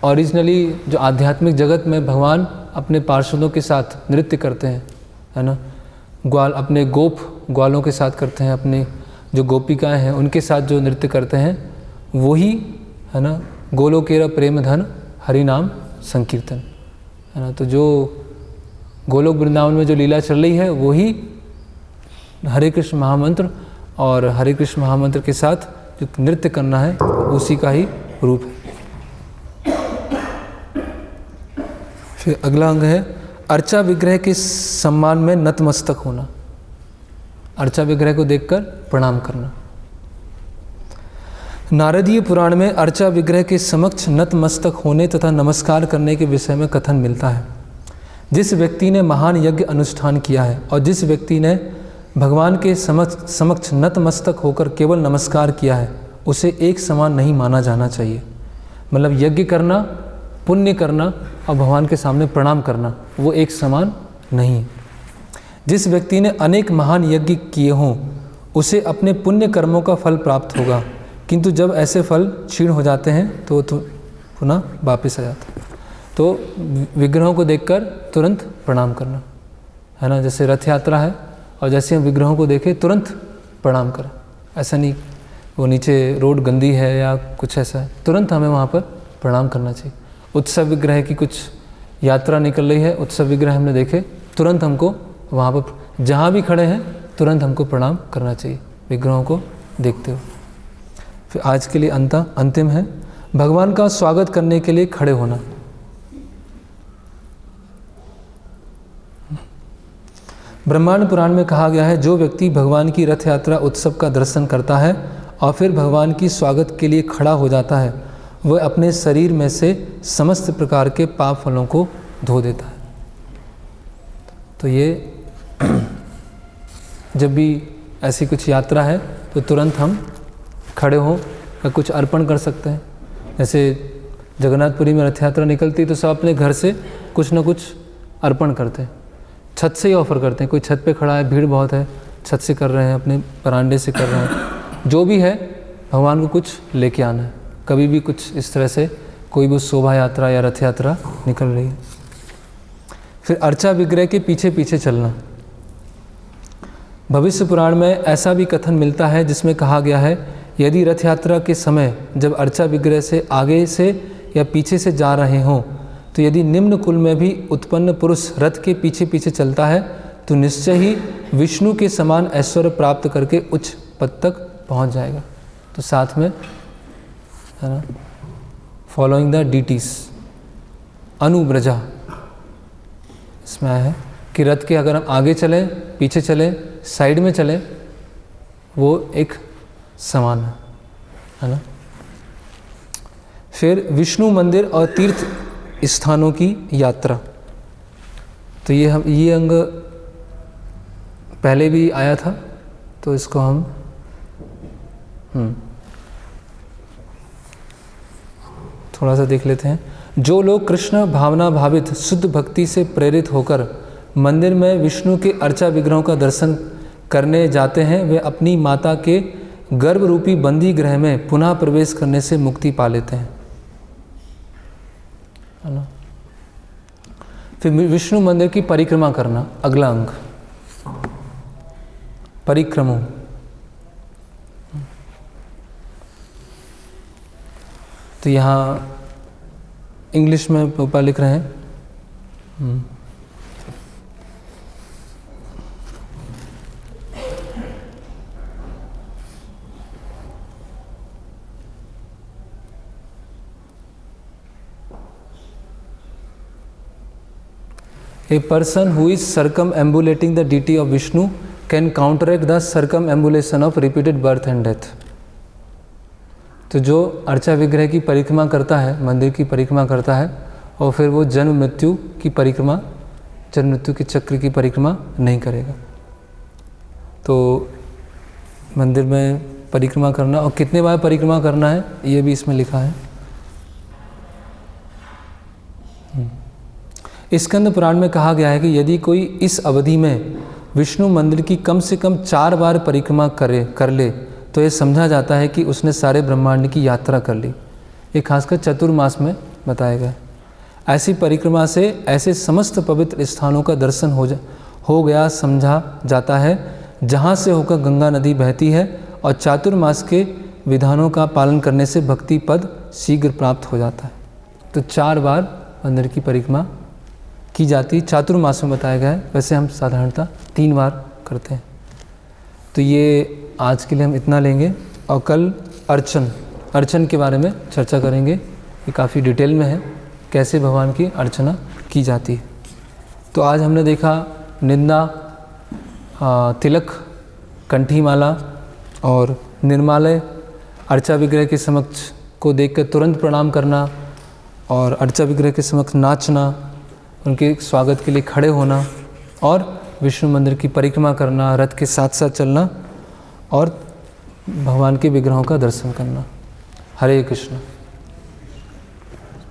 ओरिजिनली जो आध्यात्मिक जगत में भगवान अपने पार्षदों के साथ नृत्य करते हैं, है ना। ग्वाल, अपने ग्वालों के साथ करते हैं, अपने जो गोपिकाएँ हैं उनके साथ जो नृत्य करते हैं, वही, है ना, गोलोकेरा प्रेम धन हरि नाम संकीर्तन, है ना। तो जो गोलोक वृंदावन में जो लीला चल रही है वही हरे कृष्ण महामंत्र, और हरे कृष्ण महामंत्र के साथ जो नृत्य करना है उसी का ही रूप है। फिर अगला अंग है अर्चा विग्रह के सम्मान में नतमस्तक होना, अर्चा विग्रह को देखकर प्रणाम करना। नारदीय पुराण में अर्चा विग्रह के समक्ष नतमस्तक होने तथा नमस्कार करने के विषय में कथन मिलता है। जिस व्यक्ति ने महान यज्ञ अनुष्ठान किया है और जिस व्यक्ति ने भगवान के समक्ष नतमस्तक होकर केवल नमस्कार किया है, उसे एक समान नहीं माना जाना चाहिए। मतलब यज्ञ करना, पुण्य करना और भगवान के सामने प्रणाम करना, वो एक समान नहीं। जिस व्यक्ति ने अनेक महान यज्ञ किए हों, उसे अपने पुण्य कर्मों का फल प्राप्त होगा, किंतु जब ऐसे फल क्षीण हो जाते हैं तो पुनः वापस आ जाता है। तो विग्रहों को देखकर तुरंत प्रणाम करना, है ना। जैसे रथ यात्रा है और जैसे हम विग्रहों को देखें तुरंत प्रणाम करें। ऐसा नहीं वो नीचे रोड गंदी है या कुछ ऐसा है, तुरंत हमें वहाँ पर प्रणाम करना चाहिए। उत्सव विग्रह की कुछ यात्रा निकल रही है, उत्सव विग्रह हमने देखे, तुरंत हमको वहाँ पर जहाँ भी खड़े हैं तुरंत हमको प्रणाम करना चाहिए विग्रहों को देखते हुए। फिर आज के लिए अंतिम है भगवान का स्वागत करने के लिए खड़े होना। ब्रह्मांड पुराण में कहा गया है, जो व्यक्ति भगवान की रथ यात्रा उत्सव का दर्शन करता है और फिर भगवान की स्वागत के लिए खड़ा हो जाता है, वह अपने शरीर में से समस्त प्रकार के पाप फलों को धो देता है। तो ये जब भी ऐसी कुछ यात्रा है तो तुरंत हम खड़े हों या कुछ अर्पण कर सकते हैं। जैसे जगन्नाथपुरी में रथ यात्रा निकलती है तो सब अपने घर से कुछ न कुछ अर्पण करते हैं, छत से ही ऑफ़र करते हैं। कोई छत पे खड़ा है, भीड़ बहुत है, छत से कर रहे हैं, अपने बरांडे से कर रहे हैं, जो भी है भगवान को कुछ लेके आना है। कभी भी कुछ इस तरह से कोई भी शोभा यात्रा या रथ यात्रा निकल रही है। फिर अर्चा विग्रह के पीछे पीछे चलना। भविष्य पुराण में ऐसा भी कथन मिलता है जिसमें कहा गया है, यदि रथ यात्रा के समय जब अर्चा विग्रह से आगे से या पीछे से जा रहे हों, तो यदि निम्न कुल में भी उत्पन्न पुरुष रथ के पीछे पीछे चलता है तो निश्चय ही विष्णु के समान ऐश्वर्य प्राप्त करके उच्च पद तक पहुंच जाएगा। तो साथ में है ना, फॉलोइंग द डीटीज अनुब्रजा, इसमें है कि रथ के अगर हम आगे चलें, पीछे चलें, साइड में चलें, वो एक समान है ना। फिर विष्णु मंदिर और तीर्थ स्थानों की यात्रा। तो ये अंग पहले भी आया था, तो इसको हम थोड़ा सा देख लेते हैं। जो लोग कृष्ण भावना भावित शुद्ध भक्ति से प्रेरित होकर मंदिर में विष्णु के अर्चा विग्रहों का दर्शन करने जाते हैं, वे अपनी माता के गर्भ रूपी बंदी गृह में पुनः प्रवेश करने से मुक्ति पा लेते हैं, है ना। फिर विष्णु मंदिर की परिक्रमा करना, अगला अंग परिक्रमो। तो यहाँ इंग्लिश में ऊपर लिख रहे हैं, A person who is circumambulating the deity of Vishnu can counteract the circumambulation of repeated birth and death. तो जो अर्चा विग्रह की परिक्रमा करता है, मंदिर की परिक्रमा करता है, और फिर वो जन्म मृत्यु के चक्र की परिक्रमा नहीं करेगा। तो मंदिर में परिक्रमा करना, और कितने बार परिक्रमा करना है ये भी इसमें लिखा है। स्कंद पुराण में कहा गया है कि यदि कोई इस अवधि में विष्णु मंदिर की कम से कम 4 बार परिक्रमा कर ले तो ये समझा जाता है कि उसने सारे ब्रह्मांड की यात्रा कर ली। ये खासकर चतुर्मास में बताया गया। ऐसी परिक्रमा से ऐसे समस्त पवित्र स्थानों का दर्शन हो गया समझा जाता है जहाँ से होकर गंगा नदी बहती है, और चातुर्मास के विधानों का पालन करने से भक्ति पद शीघ्र प्राप्त हो जाता है। तो 4 बार मंदिर की परिक्रमा की जाती, चातुर्मास में बताया गया है। वैसे हम साधारणतः 3 बार करते हैं। तो ये आज के लिए हम इतना लेंगे, और कल अर्चन के बारे में चर्चा करेंगे। ये काफ़ी डिटेल में है कैसे भगवान की अर्चना की जाती है। तो आज हमने देखा निंदा, तिलक, कंठी माला और निर्मालय, अर्चा विग्रह के समक्ष को देखकर तुरंत प्रणाम करना, और अर्चा विग्रह के समक्ष नाचना, उनके स्वागत के लिए खड़े होना, और विष्णु मंदिर की परिक्रमा करना, रथ के साथ साथ चलना, और भगवान के विग्रहों का दर्शन करना। हरे कृष्ण।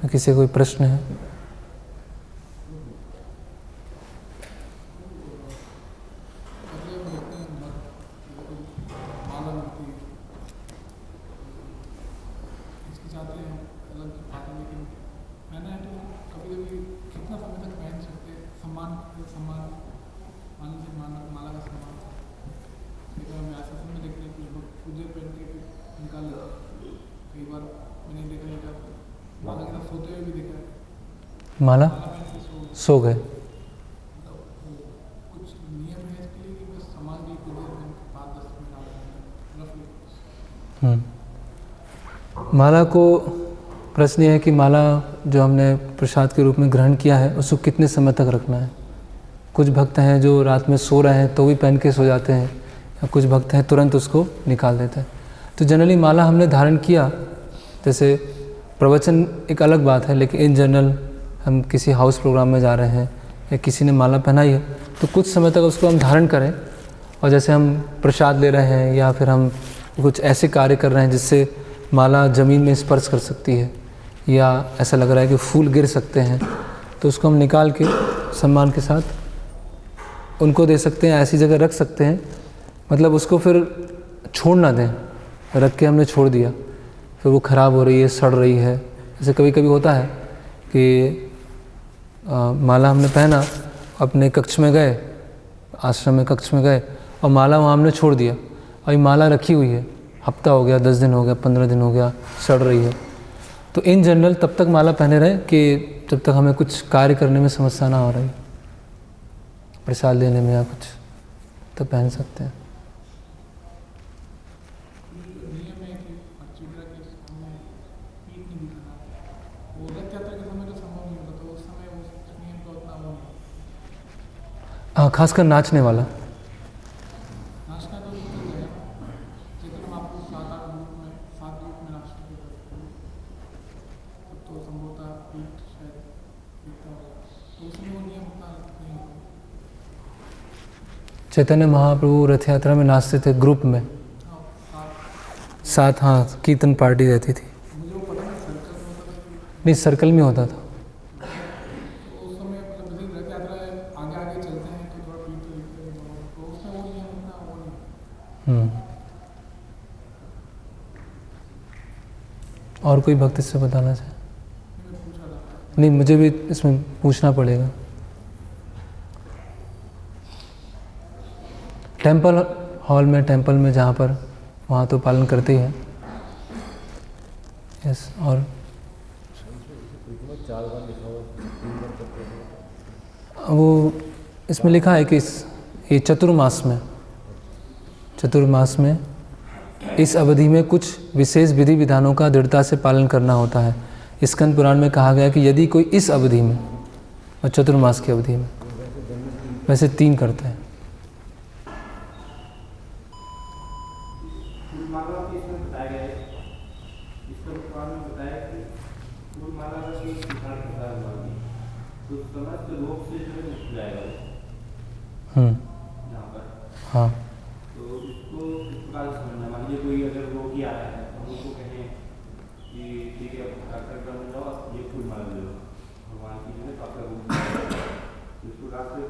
किसी कोई प्रश्न है? सम्मान माला का सम्मान माला सो गए। माला को प्रश्न ये है कि माला जो हमने प्रसाद के रूप में ग्रहण किया है उसको कितने समय तक रखना है। कुछ भक्त हैं जो रात में सो रहे हैं तो भी पहन के सो जाते हैं, या कुछ भक्त हैं तुरंत उसको निकाल देते हैं। तो जनरली माला हमने धारण किया, जैसे प्रवचन एक अलग बात है, लेकिन इन जनरल हम किसी हाउस प्रोग्राम में जा रहे हैं या किसी ने माला पहनाई है तो कुछ समय तक उसको हम धारण करें। और जैसे हम प्रसाद ले रहे हैं या फिर हम कुछ ऐसे कार्य कर रहे हैं जिससे माला ज़मीन में स्पर्श कर सकती है या ऐसा लग रहा है कि फूल गिर सकते हैं, तो उसको हम निकाल के सम्मान के साथ उनको दे सकते हैं, ऐसी जगह रख सकते हैं। मतलब उसको फिर छोड़ ना दें, रख के हमने छोड़ दिया फिर वो ख़राब हो रही है, सड़ रही है। जैसे कभी कभी होता है कि माला हमने पहना, अपने कक्ष में गए, आश्रम में कक्ष में गए और माला वहाँ हमने छोड़ दिया, और ये माला रखी हुई है, हफ्ता हो गया, 10 दिन हो गया, 15 दिन हो गया, सड़ रही है। तो इन जनरल तब तक माला पहने रहे कि जब तक हमें कुछ कार्य करने में समस्या ना हो रही, प्रसाद लेने में या कुछ, तो पहन सकते हैं। हाँ, खासकर नाचने वाला। चैतन्य महाप्रभु रथ यात्रा में नाचते थे ग्रुप में, साथ, हाँ, कीर्तन पार्टी रहती थी। नहीं, सर्कल में होता था। और कोई भक्त इससे बताना चाहे? नहीं, मुझे भी इसमें पूछना पड़ेगा। टेंपल हॉल में, टेंपल में जहाँ पर, वहाँ तो पालन करते ही हैं। यस, और वो इसमें लिखा है कि ये चतुर्मास में इस अवधि में कुछ विशेष विधि विधानों का दृढ़ता से पालन करना होता है। स्कंद पुराण में कहा गया कि यदि कोई इस अवधि में और चतुर्मास की अवधि में, वैसे 3 करते हैं। हाँ, तो इसको इस प्रकार समझना, मान लीजिए कोई अगर रोगी आ रहा है तो उसको कहें कि ठीक है डॉक्टर का मिल जाओ, ये फूल मार लो भगवान की जगह, तो आपका रोग इस प्रकार से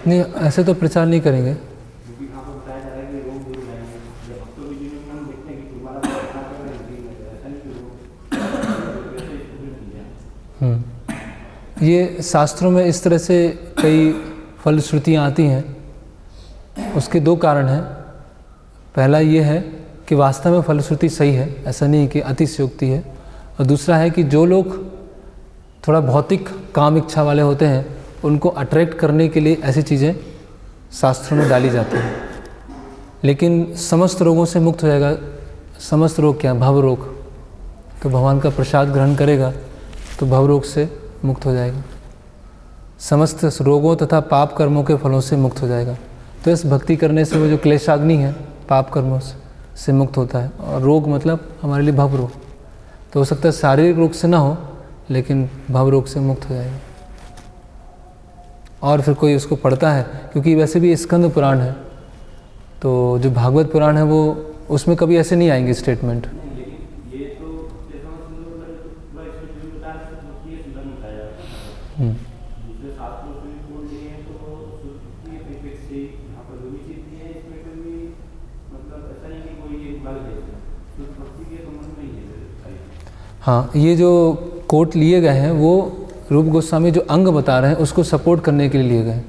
नहीं, ऐसे तो प्रचार नहीं करेंगे, क्योंकि यहाँ पर बताया जा रहा है कि रोग दूर हो जाएंगे। जब भक्तों की जीवन में हम देखते हैं कि फूल माला प्रार्थना कर रहे हैं, ऐसा नहीं कि रोग वैसे नहीं। ये शास्त्रों में इस तरह से कई फलश्रुतियाँ आती हैं। उसके 2 कारण हैं। पहला ये है कि वास्तव में फलश्रुति सही है, ऐसा नहीं कि अतिशयोक्ति है। और दूसरा है कि जो लोग थोड़ा भौतिक काम इच्छा वाले होते हैं, उनको अट्रैक्ट करने के लिए ऐसी चीज़ें शास्त्रों में डाली जाती हैं। लेकिन समस्त रोगों से मुक्त हो जाएगा। समस्त रोग क्या? भव रोग। तो भगवान का प्रसाद ग्रहण करेगा तो भव रोग से मुक्त हो जाएगा, समस्त रोगों तथा पाप कर्मों के फलों से मुक्त हो जाएगा। तो इस भक्ति करने से वो जो क्लेशाग्नि है पाप कर्मों से मुक्त होता है। और रोग मतलब हमारे लिए भव रोग, तो हो सकता है शारीरिक रोग से ना हो, लेकिन भव रोग से मुक्त हो जाएगा। और फिर कोई उसको पढ़ता है, क्योंकि वैसे भी स्कंद पुराण है, तो जो भागवत पुराण है वो, उसमें कभी ऐसे नहीं आएंगे स्टेटमेंट। हाँ, ये जो कोट लिए गए हैं वो रूप गोस्वामी जो अंग बता रहे हैं उसको सपोर्ट करने के लिए लिए गए हैं।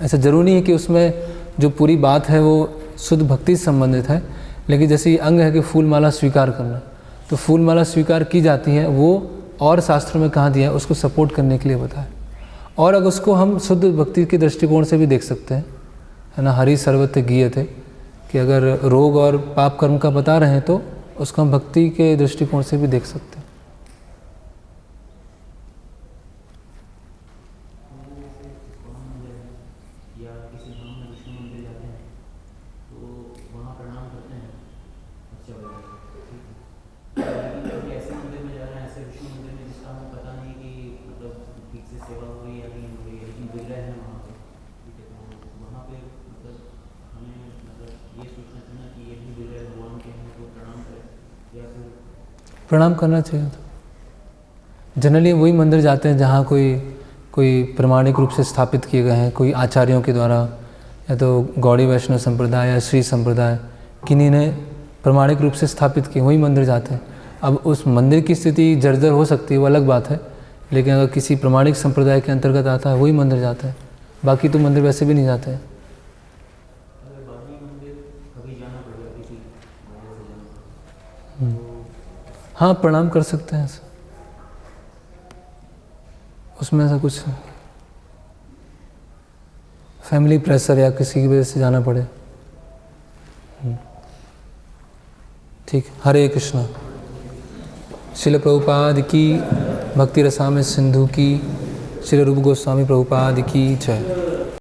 ऐसा ज़रूरी नहीं है कि उसमें जो पूरी बात है वो शुद्ध भक्ति से संबंधित है, लेकिन जैसे ये अंग है कि फूल माला स्वीकार करना, तो फूल माला स्वीकार की जाती है वो और शास्त्रों में कहाँ दिया है उसको सपोर्ट करने के लिए बताया। और अगर उसको हम शुद्ध भक्ति के दृष्टिकोण से भी देख सकते हैं, है ना, हरि सर्वत्र गीयते, कि अगर रोग और पाप कर्म का बता रहे हैं तो उसको हम भक्ति के दृष्टिकोण से भी देख सकते हैं। प्रणाम करना चाहिए। तो जनरली वही मंदिर जाते हैं जहाँ कोई प्रमाणिक रूप से स्थापित किए गए हैं, कोई आचार्यों के द्वारा, या तो गौड़ी वैष्णव संप्रदाय या श्री संप्रदाय, किन्हीं ने प्रमाणिक रूप से स्थापित किए, वही मंदिर जाते हैं। अब उस मंदिर की स्थिति जर्जर हो सकती है, वो अलग बात है, लेकिन अगर किसी प्रमाणिक संप्रदाय के अंतर्गत आता है वही मंदिर जाता है, बाकी तो मंदिर वैसे भी नहीं जाते हैं। हाँ, प्रणाम कर सकते हैं, उसमें ऐसा कुछ फैमिली प्रेशर या किसी की वजह से जाना पड़े, ठीक। हरे कृष्णा। श्रील प्रभुपाद की, भक्ति रसामृत सिंधु की, श्री रूप गोस्वामी प्रभुपाद की जय।